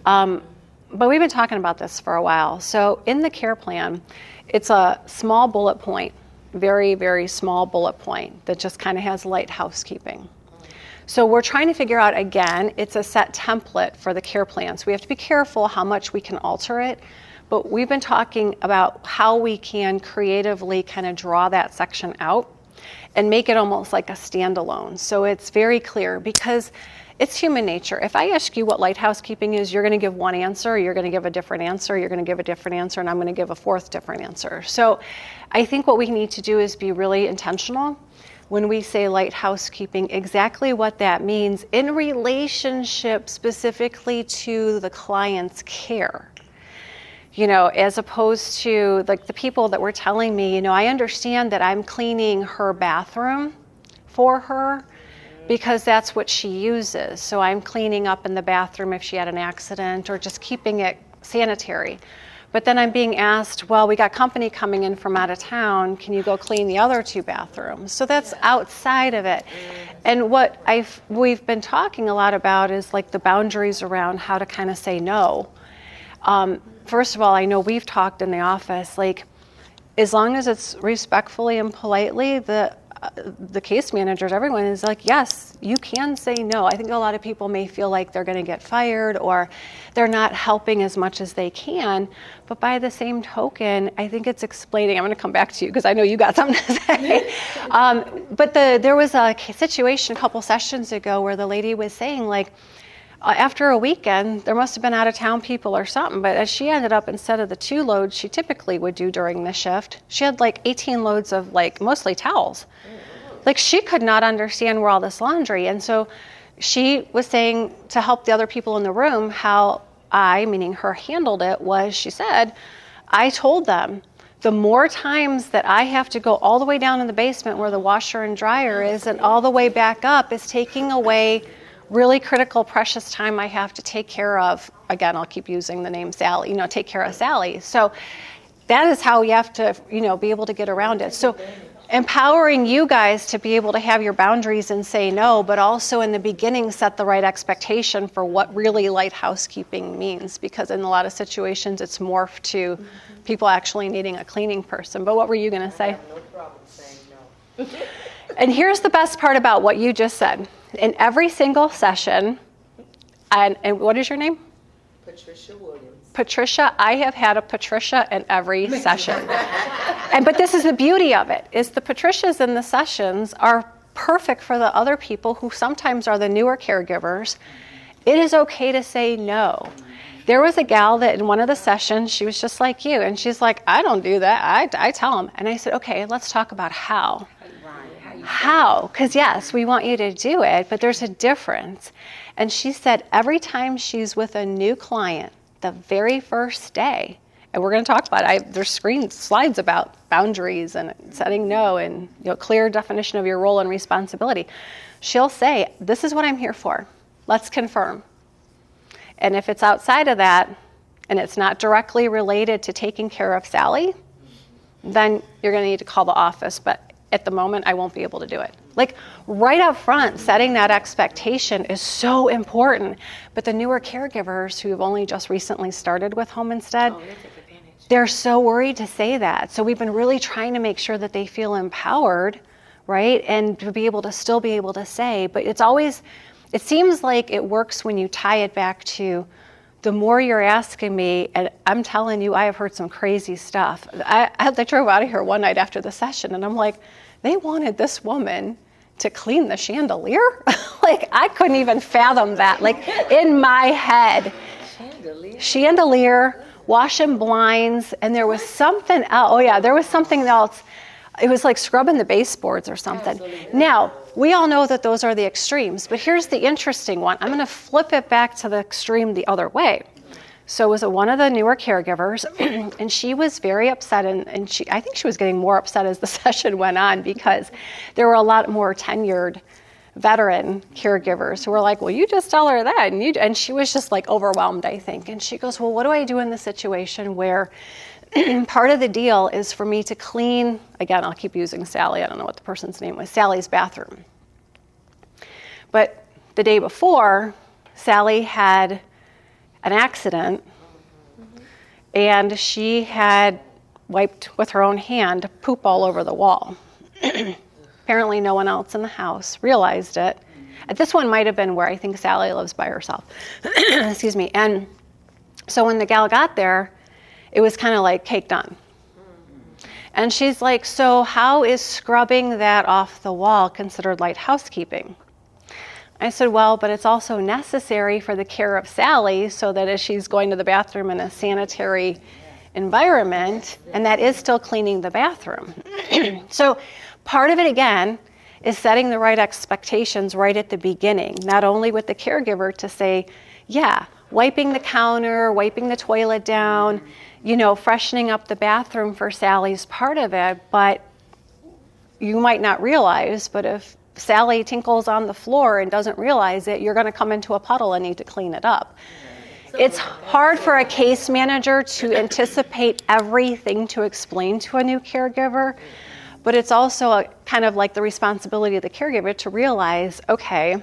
But we've been talking about this for a while. So in the care plan, it's a small bullet point, very, very small bullet point that just kind of has light housekeeping. So we're trying to figure out, again, it's a set template for the care plan. So we have to be careful how much we can alter it. But we've been talking about how we can creatively kind of draw that section out and make it almost like a standalone. So it's very clear because it's human nature. If I ask you what light housekeeping is, you're going to give one answer, you're going to give a different answer, you're going to give a different answer, and I'm going to give a fourth different answer. So I think what we need to do is be really intentional when we say light housekeeping, exactly what that means in relationship specifically to the client's care. You know, as opposed to like the people that were telling me, you know, I understand that I'm cleaning her bathroom for her because that's what she uses. So I'm cleaning up in the bathroom if she had an accident or just keeping it sanitary. But then I'm being asked, well, we got company coming in from out of town. Can you go clean the other 2 bathrooms? So that's outside of it. And what we've been talking a lot about is like the boundaries around how to kind of say no. First of all, I know we've talked in the office, like as long as it's respectfully and politely, the case managers, everyone is like, yes, you can say no. I think a lot of people may feel like they're going to get fired or they're not helping as much as they can. But by the same token, I think it's explaining. I'm going to come back to you because I know you got something to say. But there was a situation a couple sessions ago where the lady was saying like, after a weekend, there must have been out-of-town people or something, but as she ended up, instead of the 2 loads she typically would do during the shift, she had like 18 loads of like mostly towels. Like she could not understand where all this laundry. And so she was saying to help the other people in the room how I, meaning her, handled it was, she said, I told them, the more times that I have to go all the way down in the basement where the washer and dryer is and all the way back up is taking away really critical, precious time I have to take care of, again, I'll keep using the name Sally, you know, take care of Sally. So that is how you have to, you know, be able to get around it. So empowering you guys to be able to have your boundaries and say no, but also in the beginning set the right expectation for what really light housekeeping means, because in a lot of situations it's morphed to people actually needing a cleaning person. But what were you going to say? I have no problem saying no. And here's the best part about what you just said. In every single session, and what is your name? Patricia Williams. Patricia, I have had a Patricia in every session. But this is the beauty of it, is the Patricias in the sessions are perfect for the other people who sometimes are the newer caregivers. It is okay to say no. There was a gal that in one of the sessions, she was just like you, and she's like, I don't do that, I tell them. And I said, okay, let's talk about how. How? Because yes, we want you to do it, but there's a difference. And she said every time she's with a new client, the very first day, and we're going to talk about it, there's slides about boundaries and setting no and clear definition of your role and responsibility. She'll say, this is what I'm here for. Let's confirm. And if it's outside of that and it's not directly related to taking care of Sally, then you're going to need to call the office. But at the moment, I won't be able to do it. Like right up front, setting that expectation is so important. But the newer caregivers who have only just recently started with Home Instead, they're so worried to say that. So we've been really trying to make sure that they feel empowered, right? And to be able to still be able to say, but it's always, it seems like it works when you tie it back to the more you're asking me, and I'm telling you, I have heard some crazy stuff. I drove out of here one night after the session, and I'm like, they wanted this woman to clean the chandelier? Like, I couldn't even fathom that. Like, in my head. Chandelier, washing blinds, and there was something else. Oh, yeah, there was something else. It was like scrubbing the baseboards or something. Now, we all know that those are the extremes, but here's the interesting one. I'm going to flip it back to the extreme the other way. So it was one of the newer caregivers, and she was very upset, and I think she was getting more upset as the session went on because there were a lot more tenured veteran caregivers who were like, well, you just tell her that, and she was just like overwhelmed, I think. And she goes, well, what do I do in the situation where part of the deal is for me to clean, again, I'll keep using Sally, I don't know what the person's name was, Sally's bathroom. But the day before, Sally had an accident, and she had wiped with her own hand poop all over the wall. Apparently no one else in the house realized it. And this one might have been where I think Sally lives by herself. Excuse me. And so when the gal got there, it was kind of like caked on. And she's like, so how is scrubbing that off the wall considered light housekeeping? I said, well, but it's also necessary for the care of Sally so that as she's going to the bathroom in a sanitary environment, and that is still cleaning the bathroom. So part of it, again, is setting the right expectations right at the beginning, not only with the caregiver to say, yeah, wiping the counter, wiping the toilet down, freshening up the bathroom for Sally's part of it, but you might not realize, but if Sally tinkles on the floor and doesn't realize it, you're going to come into a puddle and need to clean it up. It's hard for a case manager to anticipate everything to explain to a new caregiver, but it's also kind of like the responsibility of the caregiver to realize, okay,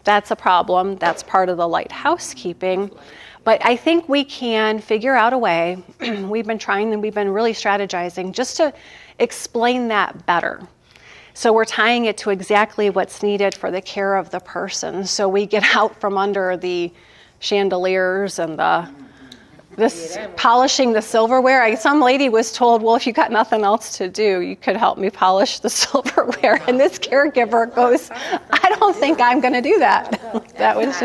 that's a problem, that's part of the light housekeeping. But I think we can figure out a way, we've been trying and we've been really strategizing just to explain that better. So we're tying it to exactly what's needed for the care of the person. So we get out from under the chandeliers and polishing the silverware. Some lady was told, well, if you got nothing else to do, you could help me polish the silverware. And this caregiver goes, I don't think I'm going to do that. That was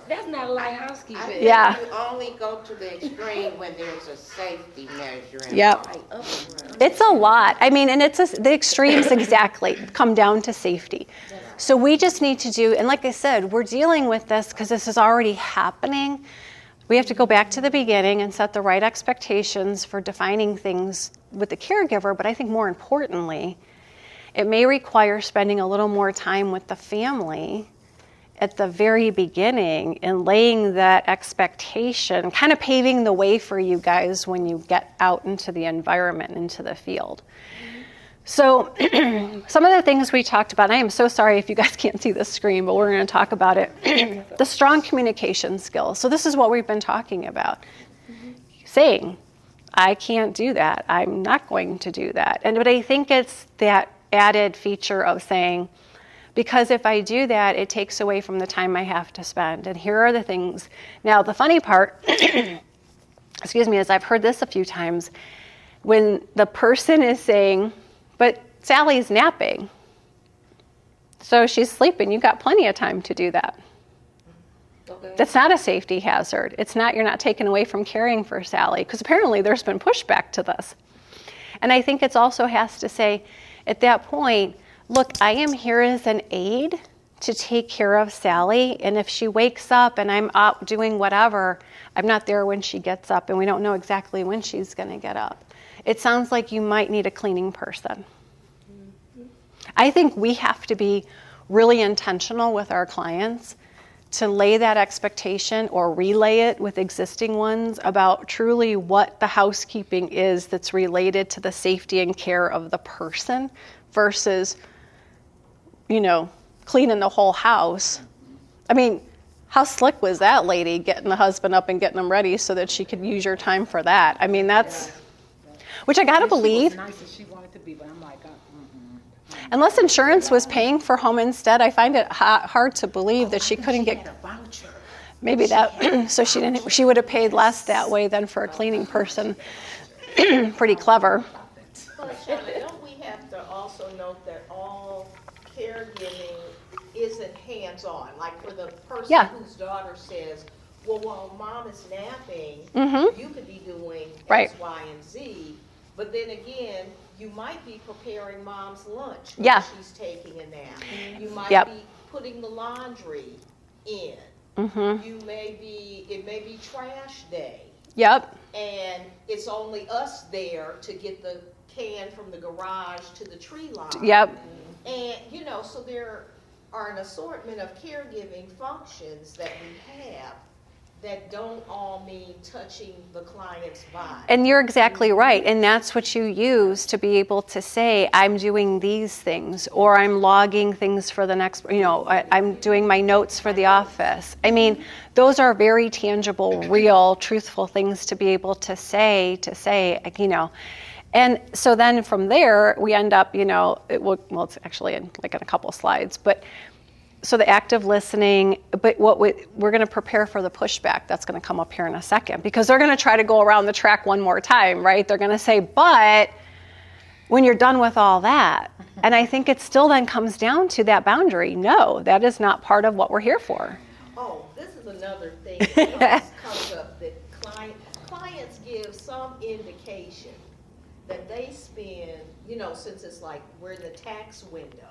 That's not light housekeeping. Yeah. You only go to the extreme when there's a safety measure in Yep. place. It's a lot. I mean, and the extremes exactly come down to safety. So we just need to do, and like I said, we're dealing with this because this is already happening. We have to go back to the beginning and set the right expectations for defining things with the caregiver, but I think more importantly, it may require spending a little more time with the family at the very beginning and laying that expectation, kind of paving the way for you guys when you get out into the environment, into the field. So some of the things we talked about, I am so sorry if you guys can't see the screen, but we're going to talk about it. The strong communication skills. So this is what we've been talking about. Saying, I can't do that. I'm not going to do that. But I think it's that added feature of saying, because if I do that, it takes away from the time I have to spend. And here are the things. Now, the funny part, excuse me, is I've heard this a few times, when the person is saying, but Sally's napping, so she's sleeping, you've got plenty of time to do that. Okay. That's not a safety hazard. It's not, you're not taken away from caring for Sally, because apparently there's been pushback to this. And I think it also has to say, at that point, look, I am here as an aide to take care of Sally, and if she wakes up and I'm up doing whatever, I'm not there when she gets up, and we don't know exactly when she's going to get up. It sounds like you might need a cleaning person. I think we have to be really intentional with our clients to lay that expectation or relay it with existing ones about truly what the housekeeping is that's related to the safety and care of the person versus, cleaning the whole house. I mean, how slick was that lady getting the husband up and getting him ready so that she could use your time for that? I mean, that's, which I gotta believe. She was nice as she wanted to be, but I'm like, Unless insurance was paying for home instead, I find it hard to believe that she couldn't She get, had a voucher. maybe that, so she would have paid less that way than for a cleaning person. Pretty clever. But Shawna, don't we have to also note that all caregiving isn't hands-on? Like for the person Yeah. whose daughter says, well, while mom is napping, Mm-hmm. you could be doing Right. X, Y, and Z. But then again, you might be preparing mom's lunch when Yeah. she's taking a nap. You might Yep. be putting the laundry in. it may be trash day, Yep. and it's only us there to get the can from the garage to the tree line. Yep. And, so there are an assortment of caregiving functions that we have that don't all mean touching the client's body. And you're exactly right. And that's what you use to be able to say, I'm doing these things, or I'm logging things for the next, I'm doing my notes for the office. I mean, those are very tangible, real, truthful things to be able to say, And so then from there, we end up, it's actually in a couple slides, but so the active listening, but we're going to prepare for the pushback that's going to come up here in a second, because they're going to try to go around the track one more time, right? They're going to say, but when you're done with all that, and I think it still then comes down to that boundary. No, that is not part of what we're here for. Oh, this is another thing that comes up, that clients give some indication that they spend, since it's like we're in the tax window.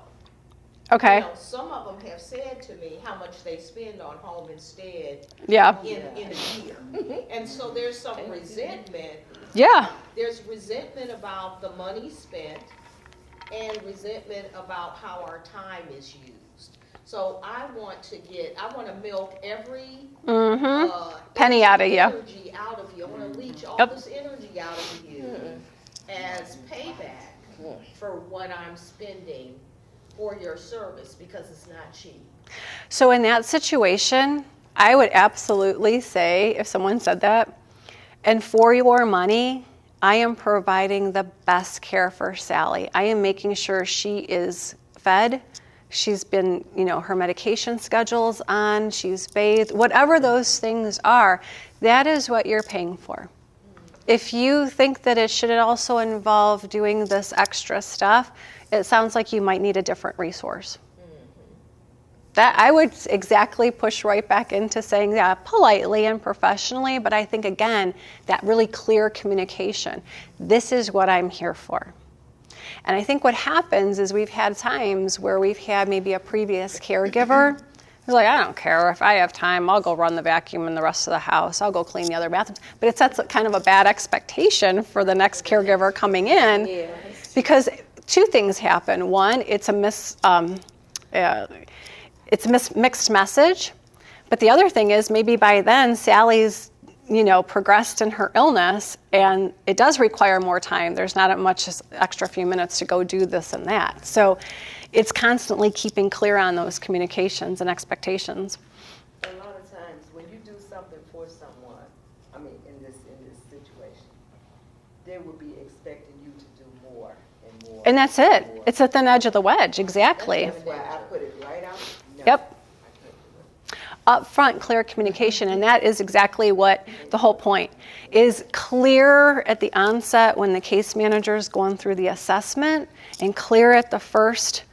Okay. Some of them have said to me how much they spend on home instead Yeah. in a year. And so there's some resentment. Yeah. There's resentment about the money spent and resentment about how our time is used. So I want to milk every penny out of you. Energy out of you. I want to leach all this energy out of you as payback for what I'm spending for your service, because it's not cheap. So in that situation, I would absolutely say, if someone said that, and for your money, I am providing the best care for Sally. I am making sure she is fed. She's been, her medication schedule's on, she's bathed, whatever those things are, that is what you're paying for. If you think that it should also involve doing this extra stuff, it sounds like you might need a different resource. That I would exactly push right back into saying that politely and professionally, but I think, again, that really clear communication. This is what I'm here for. And I think what happens is we've had times where we've had maybe a previous caregiver who's like, I don't care. If I have time, I'll go run the vacuum in the rest of the house. I'll go clean the other bathrooms. But it sets kind of a bad expectation for the next caregiver coming in, because two things happen. One, it's a mixed message. But the other thing is, maybe by then Sally's, progressed in her illness, and it does require more time. There's not much extra few minutes to go do this and that. So it's constantly keeping clear on those communications and expectations. A lot of times when you do something for someone, in this situation, they will be expecting you to do more and more. And that's it. It's at the edge of the wedge, exactly. That's why I put it right out. No, Yep. I can't do it. Upfront, clear communication, and that is exactly what the whole point is. Clear at the onset when the case manager is going through the assessment, and clear at the first,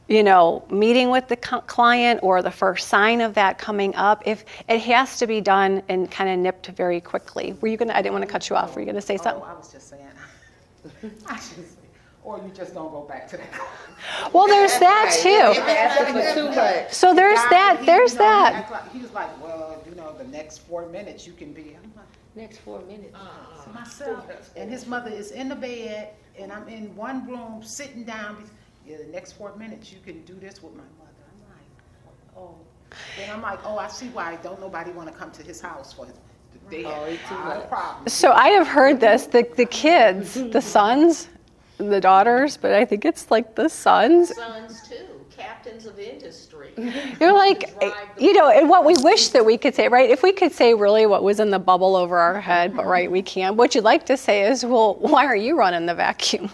meeting with the client or the first sign of that coming up. If it has to be done and kind of nipped very quickly. I didn't want to cut you off. Were you going to say something? Oh, I was just saying. Or you just don't go back to that. Well, there's that too. Asking for too much. So there's that. He was like, well, the next 4 minutes you can be. I'm like, Next 4 minutes. to myself. And his mother is in the bed, and I'm in one room sitting down. Yeah, the next 4 minutes you can do this with my mother. I'm like, oh. Then I'm like, I see why don't nobody want to come to his house for his. They have a problem. So I have heard this. The kids, the sons, the daughters, but I think it's like the sons. Sons too, captains of industry. They're like, and what we wish that we could say, right? If we could say really what was in the bubble over our head, but right, we can't. What you'd like to say is, well, why are you running the vacuum?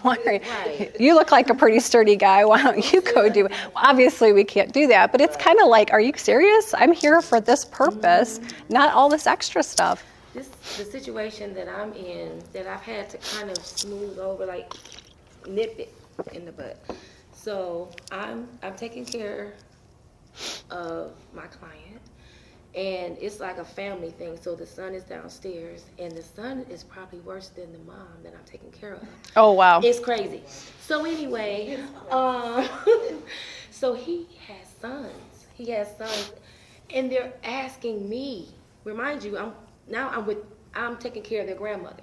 You look like a pretty sturdy guy. Why don't you go do it? Well, obviously, we can't do that, but it's kind of like, are you serious? I'm here for this purpose, not all this extra stuff. The situation that I'm in, that I've had to kind of smooth over, like nip it in the butt. So I'm taking care of my client, and it's like a family thing. So the son is downstairs, and the son is probably worse than the mom that I'm taking care of. Oh, wow. It's crazy. So anyway, so he has sons. And they're asking me, remind you, I'm taking care of their grandmother.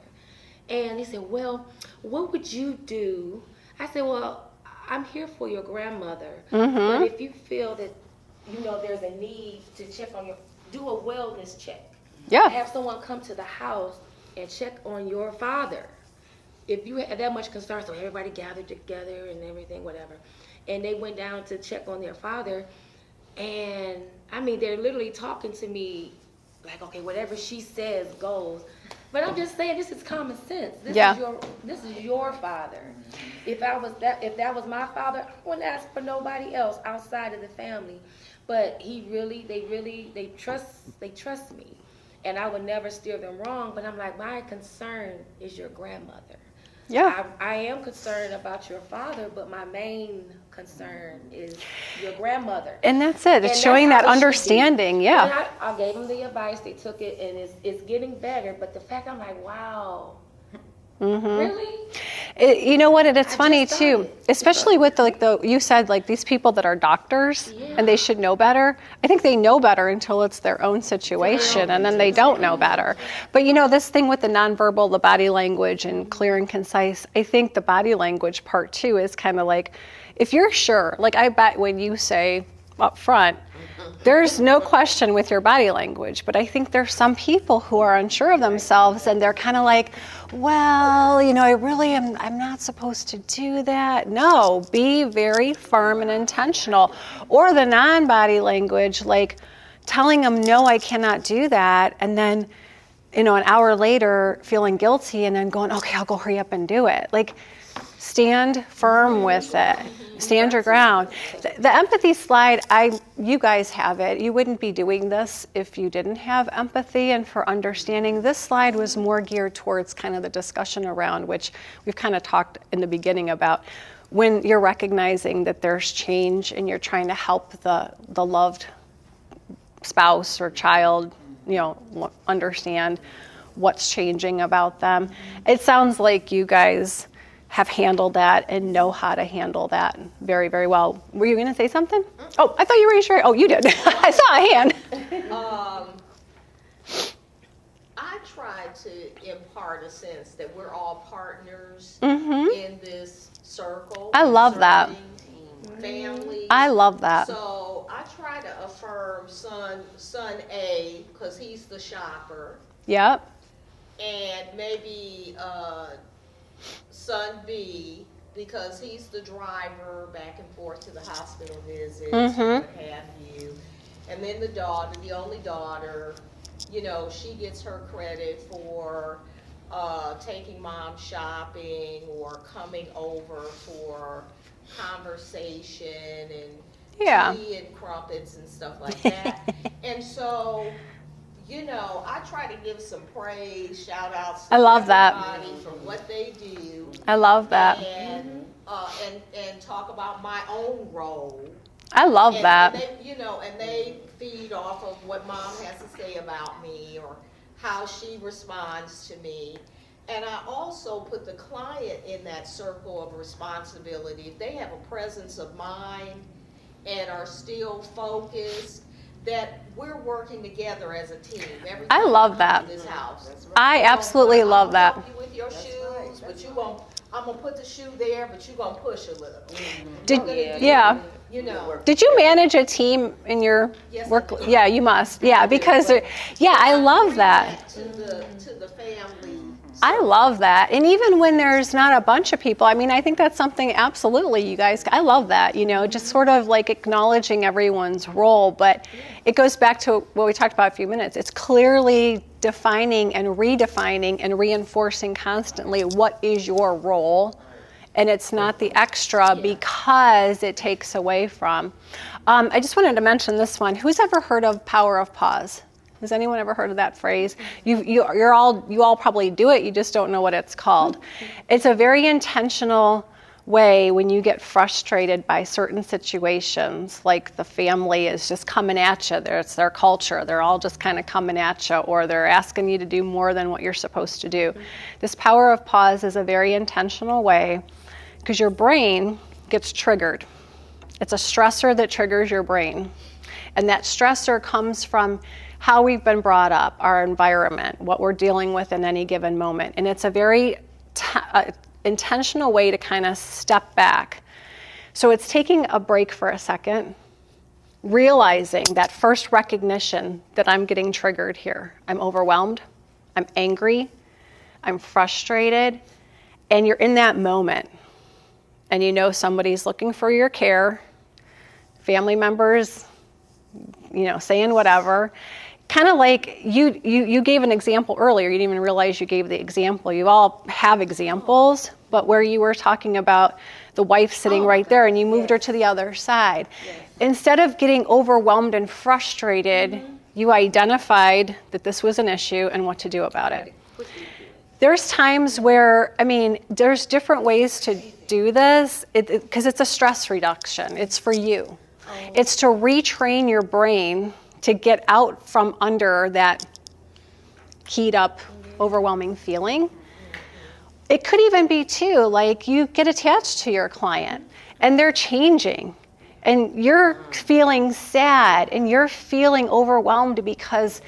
And they said, well, what would you do? I said, well, I'm here for your grandmother. But if you feel that, there's a need to check on do a wellness check. Yeah. Have someone come to the house and check on your father. If you had that much concern, so everybody gathered together and everything, whatever. And they went down to check on their father. And, they're literally talking to me like, okay, whatever she says goes. But I'm just saying, this is common sense. This is your father. If that was my father, I wouldn't ask for nobody else outside of the family. But they trust me, and I would never steer them wrong. But I'm like, my concern is your grandmother. Yeah. I am concerned about your father, but my main concern is your grandmother. And that's it. It's And showing that's that how it should be. understanding. Yeah. And I gave them the advice. They took it, and it's getting better. But the fact, I'm like, wow, really? You know what? And it's I funny just too, started. especially with you said like these people that are doctors and they should know better. I think they know better until it's their own situation, and then they don't know better. But this thing with the nonverbal, the body language, and clear and concise. I think the body language part too is kind of like, if you're sure, like I bet when you say up front, there's no question with your body language, but I think there's some people who are unsure of themselves and they're kind of like, well, I'm not supposed to do that. No, be very firm and intentional. Or the non-body language, like telling them, no, I cannot do that. And then, an hour later feeling guilty and then going, okay, I'll go hurry up and do it. Like, stand firm with it. Stand your ground. The empathy slide, you guys have it. You wouldn't be doing this if you didn't have empathy and for understanding. This slide was more geared towards kind of the discussion around, which we've kind of talked in the beginning about, when you're recognizing that there's change and you're trying to help the loved spouse or child, understand what's changing about them. It sounds like you guys have handled that and know how to handle that very, very well. Were you going to say something? Oh, I thought you raised your hand. Oh, you did. I saw a hand. I try to impart a sense that we're all partners Mm-hmm. in this circle. I love that. Families. I love that. So I try to affirm son A, because he's the shopper, Yep. and maybe son B, because he's the driver back and forth to the hospital visits, Mhm. what have you. And then the only daughter, she gets her credit for taking mom shopping or coming over for conversation and Yeah. tea and crumpets and stuff like that. And so, I try to give some praise, shout outs to I love that. everybody for what they do. I love that. And talk about my own role. I love And that. they feed off of what mom has to say about me or how she responds to me. And I also put the client in that circle of responsibility. If they have a presence of mind and are still focused, that we're working together as a team. Every I time love come that. to this house. I absolutely love that. I'm gonna help you with your shoes, but I'm gonna put the shoe there, but you're gonna push a little. Yeah. Did you manage a team in your Yes, I work? do. Yeah, you must. Yeah, because I love that. To the family. I love that. And even when there's not a bunch of people, I think that's something absolutely you guys, I love that, just sort of like acknowledging everyone's role. But it goes back to what we talked about a few minutes. It's clearly defining and redefining and reinforcing constantly what is your role. And it's not the extra because it takes away from. I just wanted to mention this one. Who's ever heard of power of pause? Has anyone ever heard of that phrase? You all probably do it, you just don't know what it's called. It's a very intentional way when you get frustrated by certain situations, like the family is just coming at you, it's their culture, they're all just kind of coming at you, or they're asking you to do more than what you're supposed to do. This power of pause is a very intentional way because your brain gets triggered. It's a stressor that triggers your brain. And that stressor comes from how we've been brought up, our environment, what we're dealing with in any given moment. And it's a very intentional way to kind of step back. So it's taking a break for a second, realizing that first recognition that I'm getting triggered here. I'm overwhelmed, I'm angry, I'm frustrated, and you're in that moment. And you know somebody's looking for your care, family members, saying whatever. Kind of like you gave an example earlier. You didn't even realize you gave the example. You all have examples, but where you were talking about the wife sitting right there and you moved her to the other side. Yes. Instead of getting overwhelmed and frustrated, you identified that this was an issue and what to do about it. There's times where, there's different ways to do this because it's a stress reduction. It's for you. It's to retrain your brain to get out from under that keyed up, overwhelming feeling. It could even be too, like you get attached to your client and they're changing and you're feeling sad and you're feeling overwhelmed because,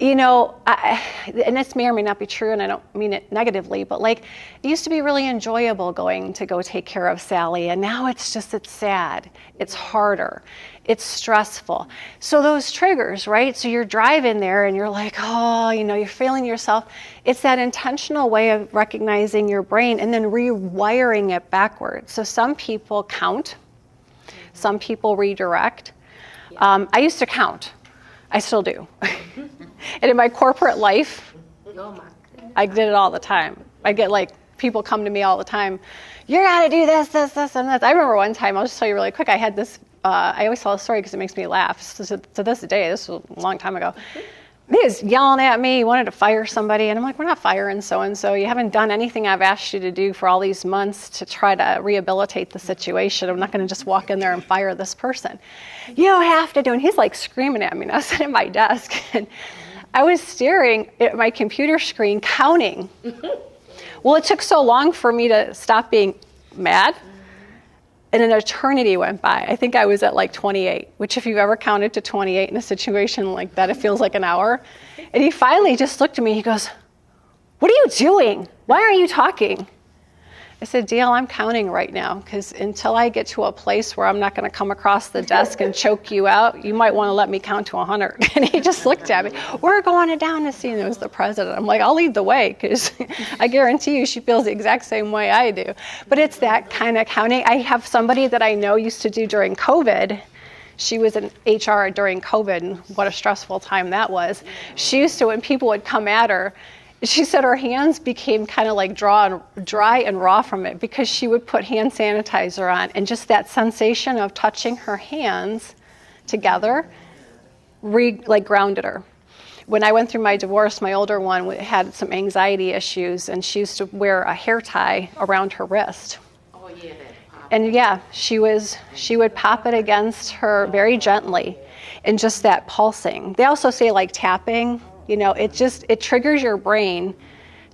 and this may or may not be true and I don't mean it negatively, but like it used to be really enjoyable going to go take care of Sally and now it's sad, it's harder. It's stressful. So those triggers, right? So you're driving there and you're like, you're feeling yourself. It's that intentional way of recognizing your brain and then rewiring it backwards. So some people count. Some people redirect. I used to count. I still do. And in my corporate life, I did it all the time. I get people come to me all the time. You gotta do this, and this. I remember one time, I'll just tell you really quick, I had this, I always tell a story because it makes me laugh. So to this day, this was a long time ago, he was yelling at me, he wanted to fire somebody, and I'm like, we're not firing so-and-so. You haven't done anything I've asked you to do for all these months to try to rehabilitate the situation. I'm not gonna just walk in there and fire this person. You don't have to do, and he's like screaming at me, and I was sitting at my desk, and I was staring at my computer screen, counting. Well, it took so long for me to stop being mad, and an eternity went by. I think I was at 28, which if you've ever counted to 28 in a situation like that, it feels like an hour. And he finally just looked at me, he goes, "What are you doing? Why aren't you talking?" I said, "Dale, I'm counting right now because until I get to a place where I'm not going to come across the desk and choke you out, you might want to let me count to 100. And he just looked at me. "We're going down to see," and it was the president. I'm like, "I'll lead the way because I guarantee you she feels the exact same way I do." But it's that kind of counting. I have somebody that I know used to do during COVID. She was in HR during COVID, and what a stressful time that was. She used to, when people would come at her, she said her hands became kind of like dry and raw from it because she would put hand sanitizer on, and just that sensation of touching her hands together grounded her. When I went through my divorce, my older one had some anxiety issues, and she used to wear a hair tie around her wrist. Oh yeah, that pop. And she would pop it against her very gently, and just that pulsing. They also say tapping. It triggers your brain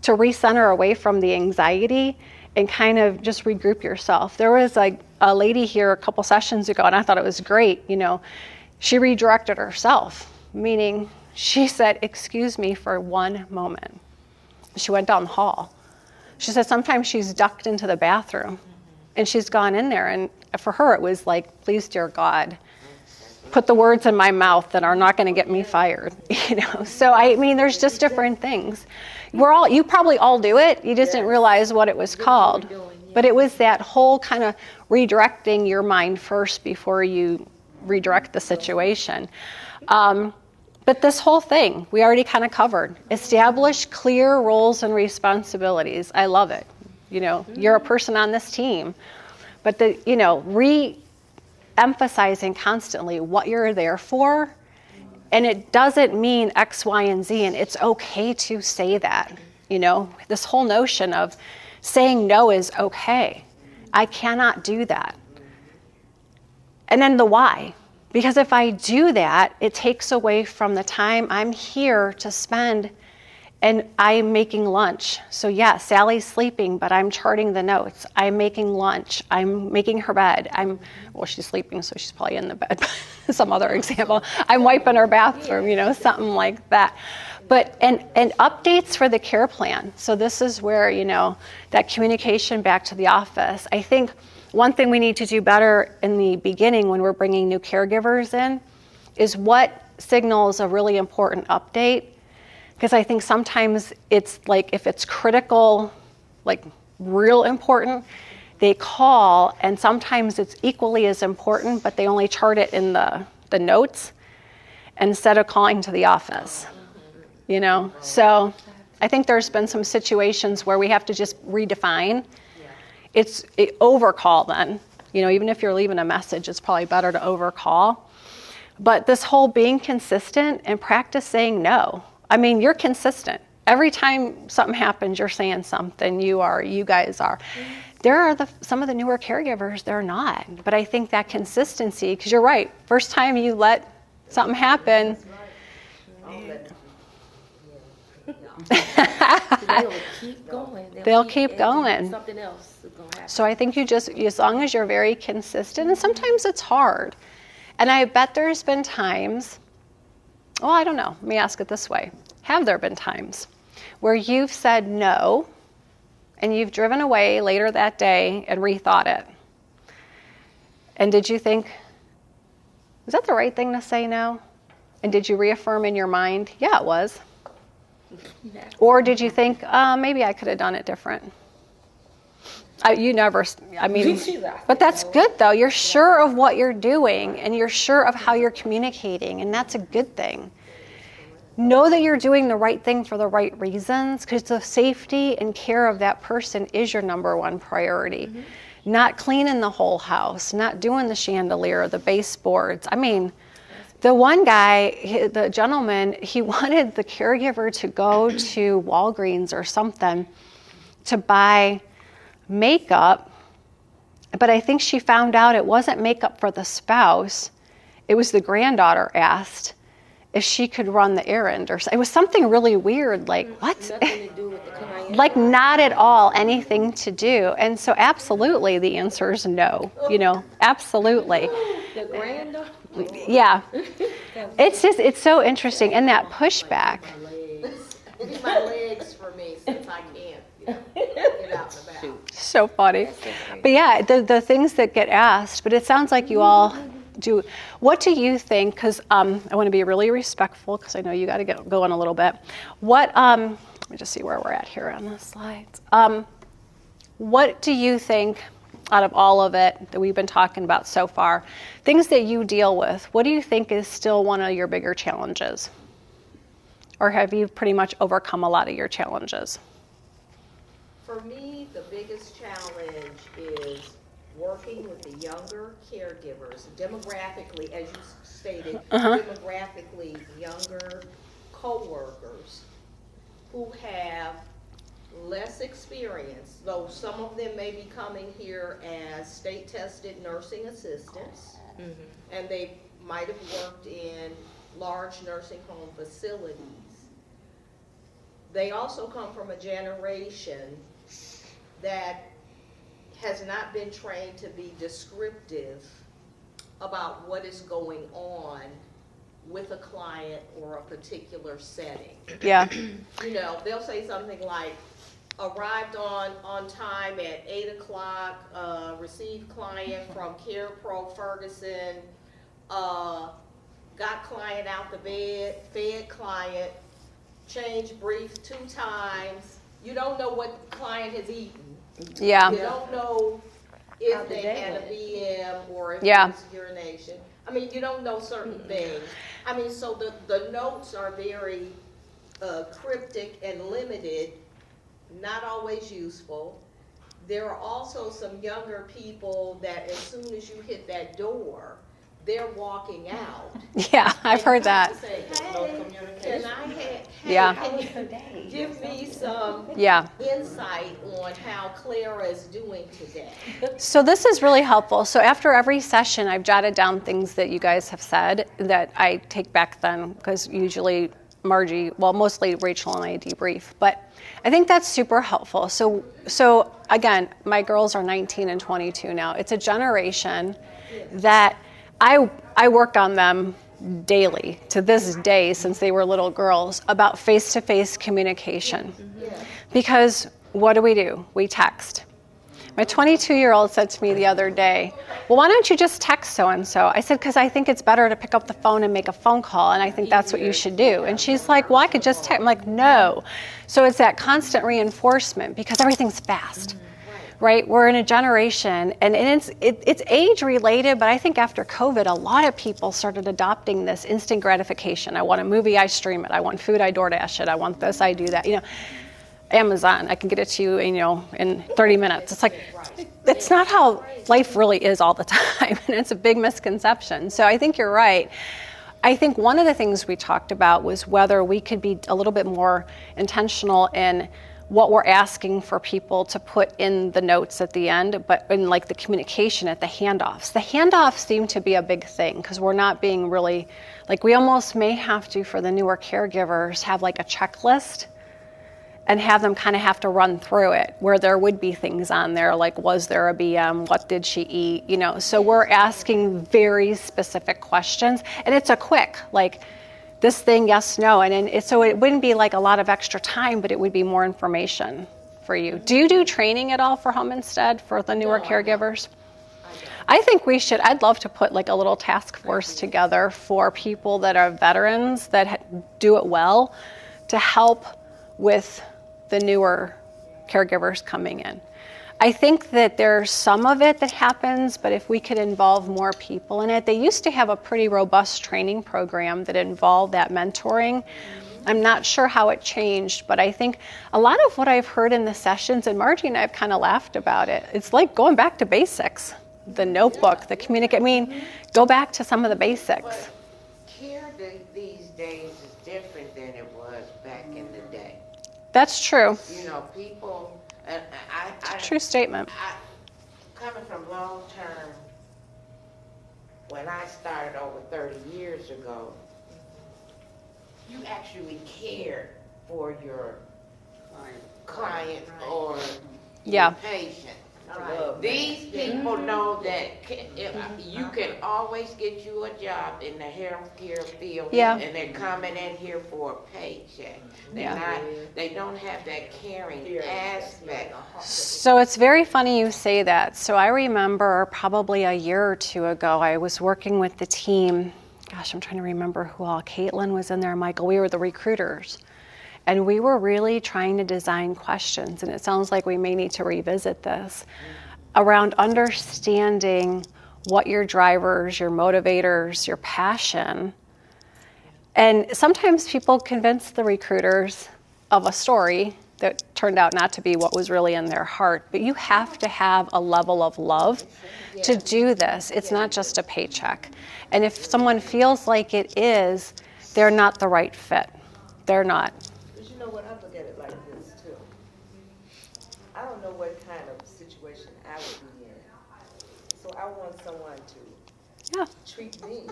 to recenter away from the anxiety and kind of just regroup yourself. There was a lady here a couple sessions ago, and I thought it was great. She redirected herself, meaning she said, "Excuse me for one moment." She went down the hall. She said sometimes she's ducked into the bathroom and she's gone in there, and for her it was "Please, dear God, put the words in my mouth that are not going to get me fired." So there's just different things. You probably all do it. You just didn't realize what it was called. But it was that whole kind of redirecting your mind first before you redirect the situation. But this whole thing, we already kind of covered. Establish clear roles and responsibilities. I love it. You're a person on this team. But emphasizing constantly what you're there for, and it doesn't mean X, Y, and Z, and it's okay to say that. This whole notion of saying no is okay. I cannot do that. And then the why, because if I do that, it takes away from the time I'm here to spend And I'm making lunch. So yeah, Sally's sleeping, but I'm charting the notes. I'm making lunch. I'm making her bed. Well, she's sleeping, so she's probably in the bed. Some other example. I'm wiping her bathroom, something like that. But, and updates for the care plan. So this is where, that communication back to the office. I think one thing we need to do better in the beginning when we're bringing new caregivers in is what signals a really important update. Because I think sometimes it's like if it's critical, like real important, they call, and sometimes it's equally as important, but they only chart it in the notes instead of calling to the office. So I think there's been some situations where we have to just redefine. It's overcall then. Even if you're leaving a message, it's probably better to overcall. But this whole being consistent and practice saying no. I mean, you're consistent. Every time something happens, you're saying something. You guys are. There are some of the newer caregivers, they're not. But I think that consistency, because you're right, first time you let something happen. They'll keep going. They'll keep going. Something else is going to happen. So I think as long as you're very consistent, and sometimes it's hard. And I bet there's been times, well, I don't know. Let me ask it this way. Have there been times where you've said no and you've driven away later that day and rethought it? And did you think, is that the right thing to say no? And did you reaffirm in your mind, yeah, it was? Or did you think, maybe I could have done it different? But that's good though. You're sure of what you're doing and you're sure of how you're communicating, and that's a good thing. Know that you're doing the right thing for the right reasons, because the safety and care of that person is your number one priority. Mm-hmm. Not cleaning the whole house, not doing the chandelier, the baseboards. I mean, the one guy, the gentleman, he wanted the caregiver to go to Walgreens or something to buy makeup, but I think she found out it wasn't makeup for the spouse. It was the granddaughter asked if she could run the errand, or it was something really weird, like what? Nothing to do with the client. Like not at all anything to do. And so absolutely the answer is no, absolutely. The granddaughter? Yeah. It's so interesting. And that pushback. Use my legs for me since I can't get out and about. So funny. But yeah, the things that get asked, but it sounds like you all do. What do you think, because I want to be really respectful because I know you got to get going a little bit. Let me just see where we're at here on the slides. What do you think out of all of it that we've been talking about so far, things that you deal with, what do you think is still one of your bigger challenges? Or have you pretty much overcome a lot of your challenges? For me, the biggest challenge is working with the younger caregivers, demographically, as you stated, demographically younger coworkers who have less experience, though some of them may be coming here as state-tested nursing assistants, and they might have worked in large nursing home facilities. They also come from a generation that has not been trained to be descriptive about what is going on with a client or a particular setting. Yeah. They'll say something like, arrived on time at 8 o'clock, received client from Care Pro Ferguson, got client out the bed, fed client, changed brief 2 times. You don't know what the client has eaten. Yeah. You don't know if they had a BM or if it was urination. I mean, you don't know certain things. I mean, so the notes are very cryptic and limited, not always useful. There are also some younger people that as soon as you hit that door, they're walking out. Yeah, I've heard that. Say, hey, can I give me some insight on how Clara is doing today? So this is really helpful. So after every session, I've jotted down things that you guys have said that I take back then, because usually Margie, well, mostly Rachel and I debrief, but I think that's super helpful. So again, my girls are 19 and 22 now. It's a generation that I work on them daily to this day since they were little girls about face-to-face communication. Because what do? We text. My 22-year-old said to me the other day, well, why don't you just text so-and-so? I said, because I think it's better to pick up the phone and make a phone call, and I think that's what you should do. And she's like, well, I could just text. I'm like, no. So it's that constant reinforcement because everything's fast. Right? We're in a generation, and it's age-related, but I think after COVID, a lot of people started adopting this instant gratification. I want a movie, I stream it. I want food, I DoorDash it. I want this, I do that. Amazon, I can get it to you, in 30 minutes. It's like, that's not how life really is all the time, and it's a big misconception. So I think you're right. I think one of the things we talked about was whether we could be a little bit more intentional in what we're asking for people to put in the notes at the end, but in like the communication at the handoffs. The handoffs seem to be a big thing because we're not being really, like we almost may have to, for the newer caregivers, have like a checklist and have them kind of have to run through it where there would be things on there like, was there a BM? What did she eat? So we're asking very specific questions, and it's a quick, like, this thing, yes, no. So it wouldn't be like a lot of extra time, but it would be more information for you. Do you do training at all for Home Instead for the newer caregivers? I think we should. I'd love to put like a little task force together for people that are veterans that do it well to help with the newer caregivers coming in. I think that there's some of it that happens, but if we could involve more people in it. They used to have a pretty robust training program that involved that mentoring. I'm not sure how it changed, but I think a lot of what I've heard in the sessions, and Margie and I have kind of laughed about it, it's like going back to basics. The notebook, the communicate, go back to some of the basics. But care these days is different than it was back in the day. That's true. People... True statement. Coming from long term, when I started over 30 years ago, you actually cared for your client or your patient. These people know that you can always get you a job in the healthcare field, and they're coming in here for a paycheck. They don't have that caring aspect. So it's very funny you say that. So I remember probably a year or two ago, I was working with the team. Gosh, I'm trying to remember who all. Caitlin was in there, Michael. We were the recruiters. And we were really trying to design questions, and it sounds like we may need to revisit this, around understanding what your drivers, your motivators, your passion. And sometimes people convince the recruiters of a story that turned out not to be what was really in their heart. But you have to have a level of love to do this. It's not just a paycheck. And if someone feels like it is, they're not the right fit. They're not. But you know what, I look at it like this too. I don't know what kind of situation I would be in. So I want someone to treat me.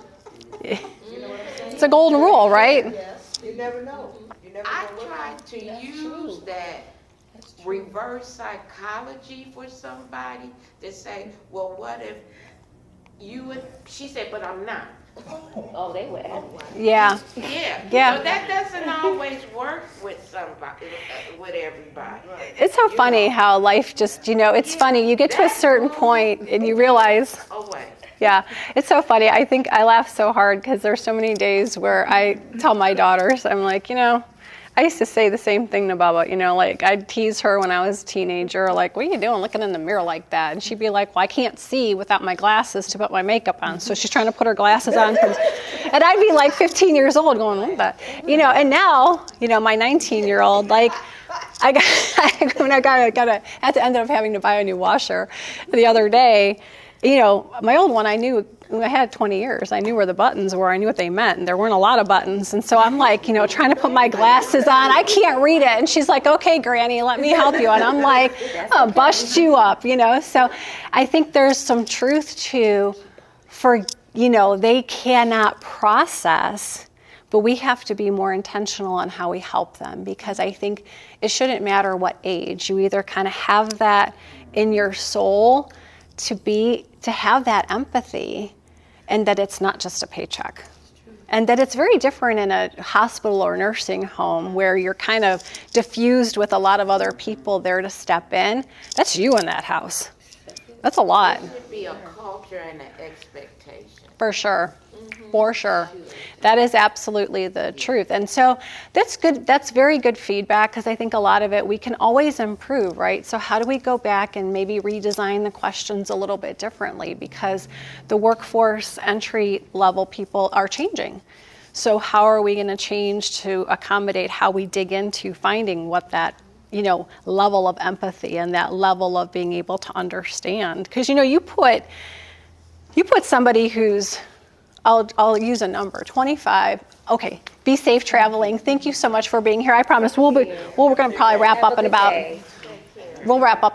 You know what I'm saying? It's a golden rule, right? Yes. You never know. You never know. I try to use that reverse psychology for somebody to say, well, what if you would, she said, but I'm not. Oh, they would. Yeah. So that doesn't always work with somebody, with everybody. It's so funny how life just, it's funny. You get to a certain point and you realize. Oh, wait. Yeah, it's so funny. I think I laugh so hard because there's so many days where I tell my daughters, I'm like, I used to say the same thing to Bubba, like I'd tease her when I was a teenager, like, what are you doing looking in the mirror like that? And she'd be like, well, I can't see without my glasses to put my makeup on. So she's trying to put her glasses on. And I'd be like 15 years old going, what that? And now, my 19-year-old, like, I had to end up having to buy a new washer the other day. My old one, I had 20 years. I knew where the buttons were. I knew what they meant. And there weren't a lot of buttons. And so I'm like, trying to put my glasses on. I can't read it. And she's like, okay, Granny, let me help you. And I'm like, oh, bust you up, So I think there's some truth to, they cannot process But we have to be more intentional on how we help them, because I think it shouldn't matter what age. You either kind of have that in your soul to have that empathy, and that it's not just a paycheck. And that it's very different in a hospital or nursing home where you're kind of diffused with a lot of other people there to step in. That's you in that house. That's a lot. There should be a culture and an expectation. For sure. For sure. That is absolutely the truth. And so that's good. That's very good feedback, because I think a lot of it we can always improve, right? So how do we go back and maybe redesign the questions a little bit differently, because the workforce entry level people are changing. So how are we going to change to accommodate how we dig into finding what that level of empathy and that level of being able to understand? Because you put somebody who's, I'll use a number, 25. Okay, be safe traveling. Thank you so much for being here. I promise we're going to probably wrap up in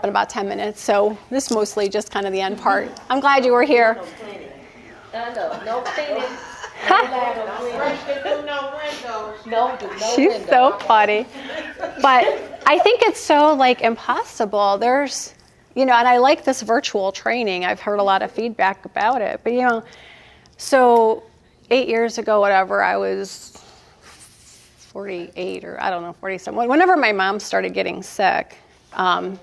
about 10 minutes. So this is mostly just kind of the end part. I'm glad you were here. No cleaning. She's so funny. But I think it's so impossible. There's, and I like this virtual training. I've heard a lot of feedback about it. But, so 8 years ago, whatever, I was 48 or I don't know, 47. Whenever my mom started getting sick, I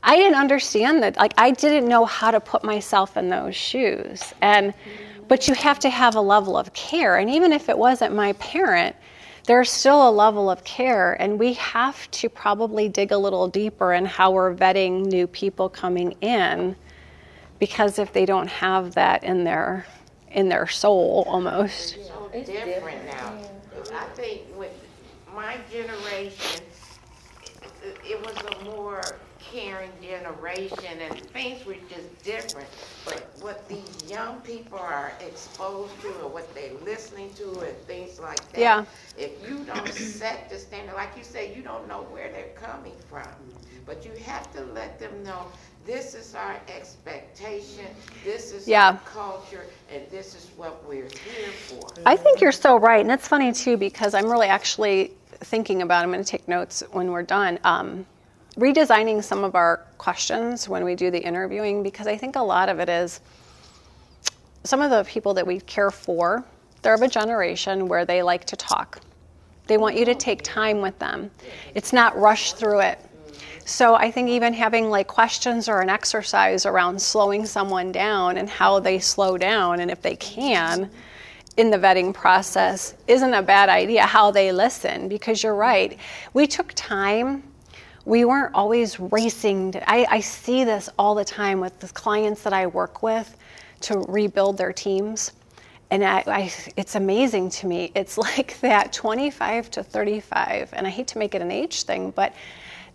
didn't understand that. I didn't know how to put myself in those shoes. But you have to have a level of care. And even if it wasn't my parent, there's still a level of care. And we have to probably dig a little deeper in how we're vetting new people coming in, because if they don't have that in their soul almost. It's different now. I think with my generation, it was a more caring generation, and things were just different. But what these young people are exposed to, or what they're listening to, and things like that, if you don't set the standard, like you say, you don't know where they're coming from. But you have to let them know, this is our expectation, this is our culture, and this is what we're here for. I think you're so right. And it's funny, too, because I'm really actually thinking about, I'm going to take notes when we're done, redesigning some of our questions when we do the interviewing, because I think a lot of it is some of the people that we care for, they're of a generation where they like to talk. They want you to take time with them. It's not rush through it. So I think even having questions or an exercise around slowing someone down and how they slow down, and if they can, in the vetting process, isn't a bad idea, how they listen, because you're right. We took time. We weren't always racing. I see this all the time with the clients that I work with to rebuild their teams. And it's amazing to me. It's like that 25 to 35, and I hate to make it an age thing, but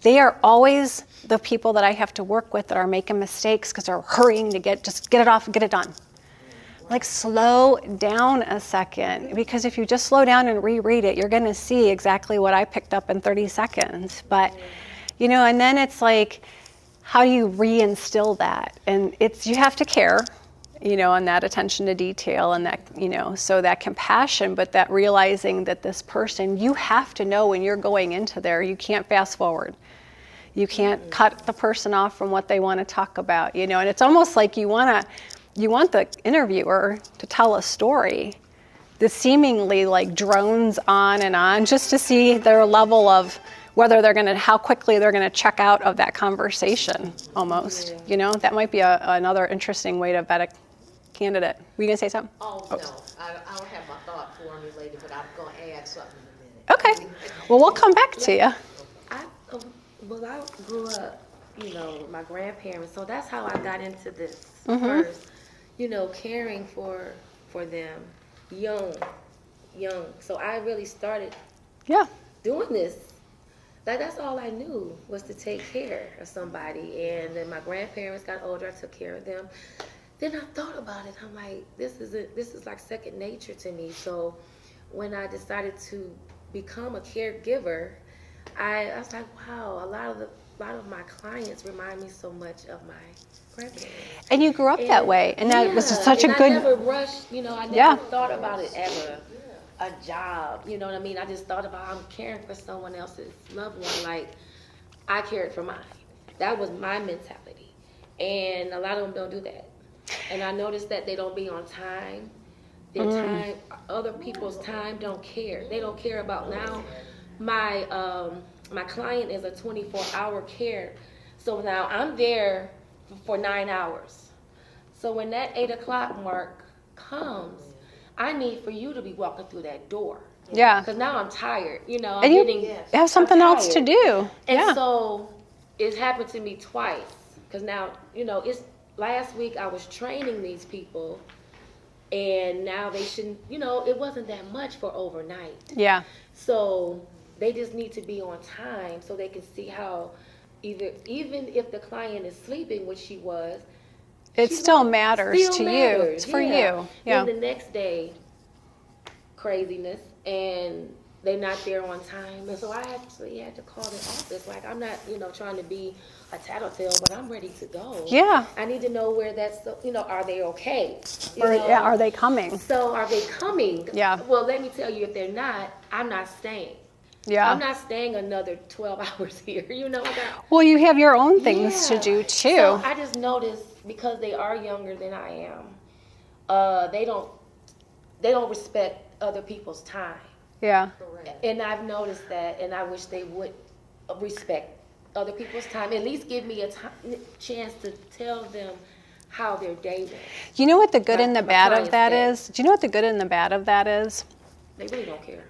they are always the people that I have to work with that are making mistakes because they're hurrying to get it off and get it done. Slow down a second, because if you just slow down and reread it, you're going to see exactly what I picked up in 30 seconds. But, and then it's how do you reinstill that? And you have to care, and that attention to detail and that, so that compassion, but that realizing that this person, you have to know when you're going into there, you can't fast forward. You can't cut the person off from what they want to talk about, and it's almost like you want the interviewer to tell a story that seemingly drones on and on, just to see their level of whether how quickly they're going to check out of that conversation almost. That might be another interesting way to vet a candidate. Were you going to say something? Oh, no, I don't have my thought formulated, but I'm going to add something in a minute. Okay. Well, we'll come back to you. I grew up, with my grandparents, so that's how I got into this first. Caring for them, young. So I really started doing this. That's all I knew, was to take care of somebody. And then my grandparents got older, I took care of them. Then I thought about it. I'm like, this is like second nature to me. So when I decided to become a caregiver, I was like, wow, a lot of my clients remind me so much of my grandparents. And you grew up that way, and that was such a good. I never rushed, I never thought about it ever. a job. You know what I mean? I just thought about I'm caring for someone else's loved one like I cared for mine. That was my mentality. And a lot of them don't do that. And I noticed that they don't be on time. Their time, other people's time don't care. They don't care about now. My client is a 24-hour care. So now I'm there for 9 hours. So when that 8 o'clock mark comes, I need for you to be walking through that door. Yeah. Because now I'm tired. You know, And you have something else to do. And so it happened to me twice. Because now, you know, it's last week I was training these people. And now they shouldn't, you know, it wasn't that much for overnight. Yeah. So they just need to be on time so they can see how even if the client is sleeping, which she was, It still matters still to you. matters, It's for you. Yeah. Then the next day, craziness, and they're not there on time. And so I actually had to call the office. Like, I'm not, you know, trying to be a tattletale, but I'm ready to go. Yeah. I need to know where that's, you know, are they okay? You Or, know? yeah, are they coming? So are they coming? Yeah. Well, let me tell you, if they're not, I'm not staying. Yeah. I'm not staying another 12 hours here. You know, Well, you have your own things to do too. So I just noticed because they are younger than I am, they don't respect other people's time. Yeah. And I've noticed that, and I wish they would respect other people's time. At least give me a chance to tell them how their day went. You know what the good and the bad of client's that day. is? Do you know what the good and the bad of that is? They really don't care.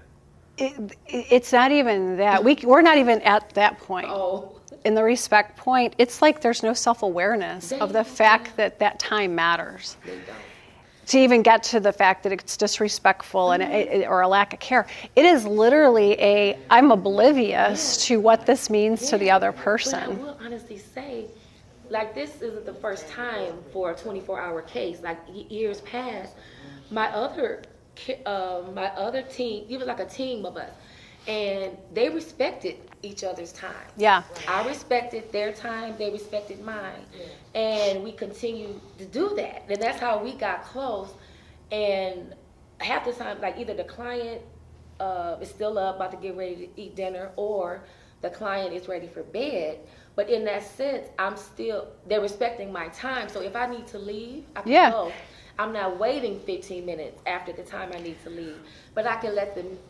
It's not even that. We're not even at that point. Oh. In the respect point, it's like there's no self-awareness of the fact that that time matters. They don't. To even get to the fact that it's disrespectful and or a lack of care. It is literally I'm oblivious to what this means to the other But I person. will honestly say, like, this isn't the first time for a 24-hour case. Like, years past, my other team, it was like a team of us, and they respected each other's time. Yeah. I respected their time, they respected mine, and we continued to do that. And that's how we got close. And half the time, like, either the client is still up, about to get ready to eat dinner, or the client is ready for bed. But in that sense, they're respecting my time. So if I need to leave, I can go. I'm not waiting 15 minutes after the time I need to leave, but I can let the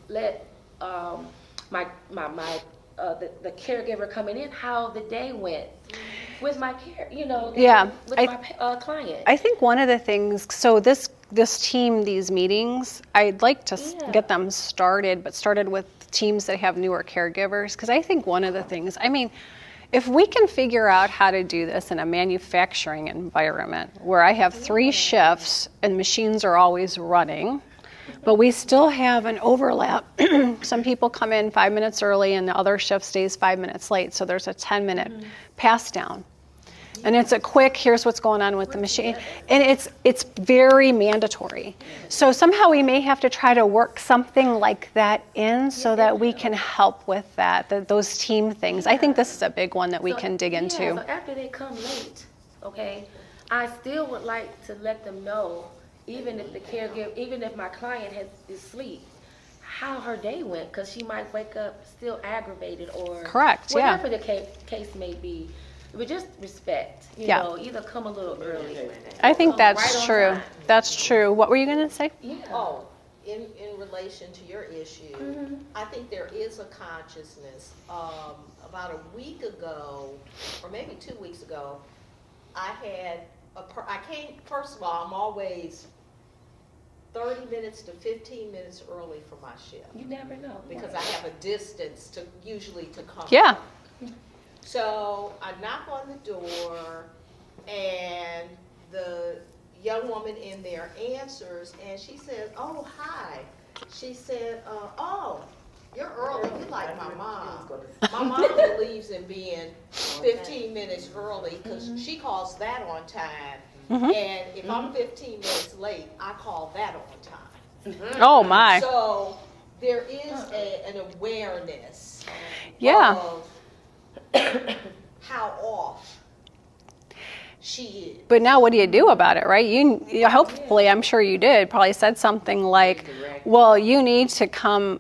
caregiver coming in how the day went with my care, you know, with my client. I think one of the things, so this team, these meetings, I'd like to get them started, but started with teams that have newer caregivers, because I think one of the things, I mean, if we can figure out how to do this in a manufacturing environment where I have 3 shifts and machines are always running, but we still have an overlap. Some people come in 5 minutes early and the other shift stays 5 minutes late, so there's a 10-minute pass down. And it's a quick, here's what's going on with the machine. And it's very mandatory. So somehow we may have to try to work something like that in so that we can help with those team things. I think this is a big one that we can dig into. So after they come late, okay, I still would like to let them know, even if the caregiver, even if my client is asleep, how her day went, because she might wake up still aggravated or Correct, whatever the case may be. But just respect, you know, either come a little early. I think that's right on true. time. That's true. What were you going to say? Yeah. Oh, in relation to your issue, I think there is a consciousness. About a week ago, or maybe 2 weeks ago, I had first of all, I'm always 30 minutes to 15 minutes early for my shift. You never know. Because I have a distance usually to come. Yeah. So I knock on the door, and the young woman in there answers, and she says, "Oh, hi." She said, "Oh, you're early. You're like my mom. My mom believes in being 15 minutes early because she calls that on time. And if I'm 15 minutes late, I call that on time." Oh, my. So there is an awareness of how off she is. But now what do you do about it, right? You hopefully, I'm sure you did, probably said something like, well, you need to come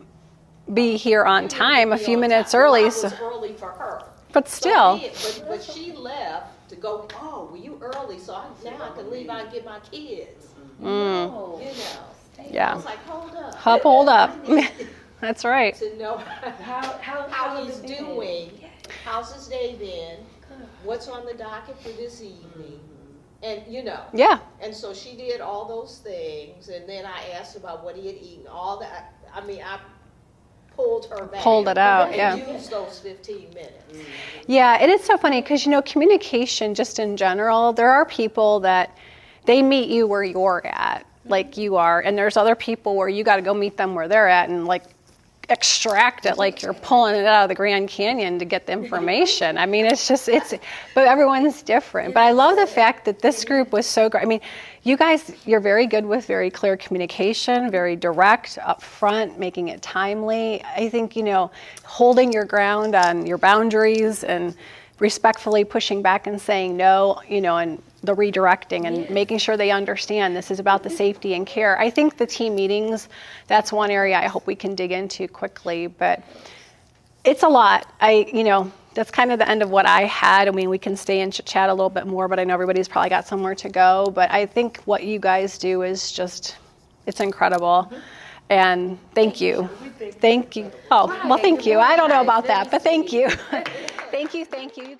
be here on time, a few minutes early. Well, I So, was early for her. but still, But she left to go, oh, well, you early, so now I can leave out and get my kids. Oh. You know. I yeah. was like, hold up. Hold up. That's right. To know how he's doing. How's his day been? What's on the docket for this evening? And, you know. Yeah. And so she did all those things, and then I asked about what he had eaten, all that. I mean, I pulled her back. Pulled it out, yeah. And used those 15 minutes. Yeah, and it's so funny because, communication just in general, there are people that they meet you where you're at, like you are, and there's other people where you got to go meet them where they're at and, like, extract it like you're pulling it out of the Grand Canyon to get the information. I mean, but everyone's different. But I love the fact that this group was so great. I mean, you guys, you're very good with very clear communication, very direct, upfront, making it timely. I think, holding your ground on your boundaries and respectfully pushing back and saying no, and the redirecting and making sure they understand this is about the safety and care. I think the team meetings, that's one area I hope we can dig into quickly, but it's a lot. That's kind of the end of what I had. I mean, we can stay and chat a little bit more, but I know everybody's probably got somewhere to go. But I think what you guys do is just, it's incredible. And thank you. Thank you. Oh, well, thank you. I don't know about that, but thank you. Thank you.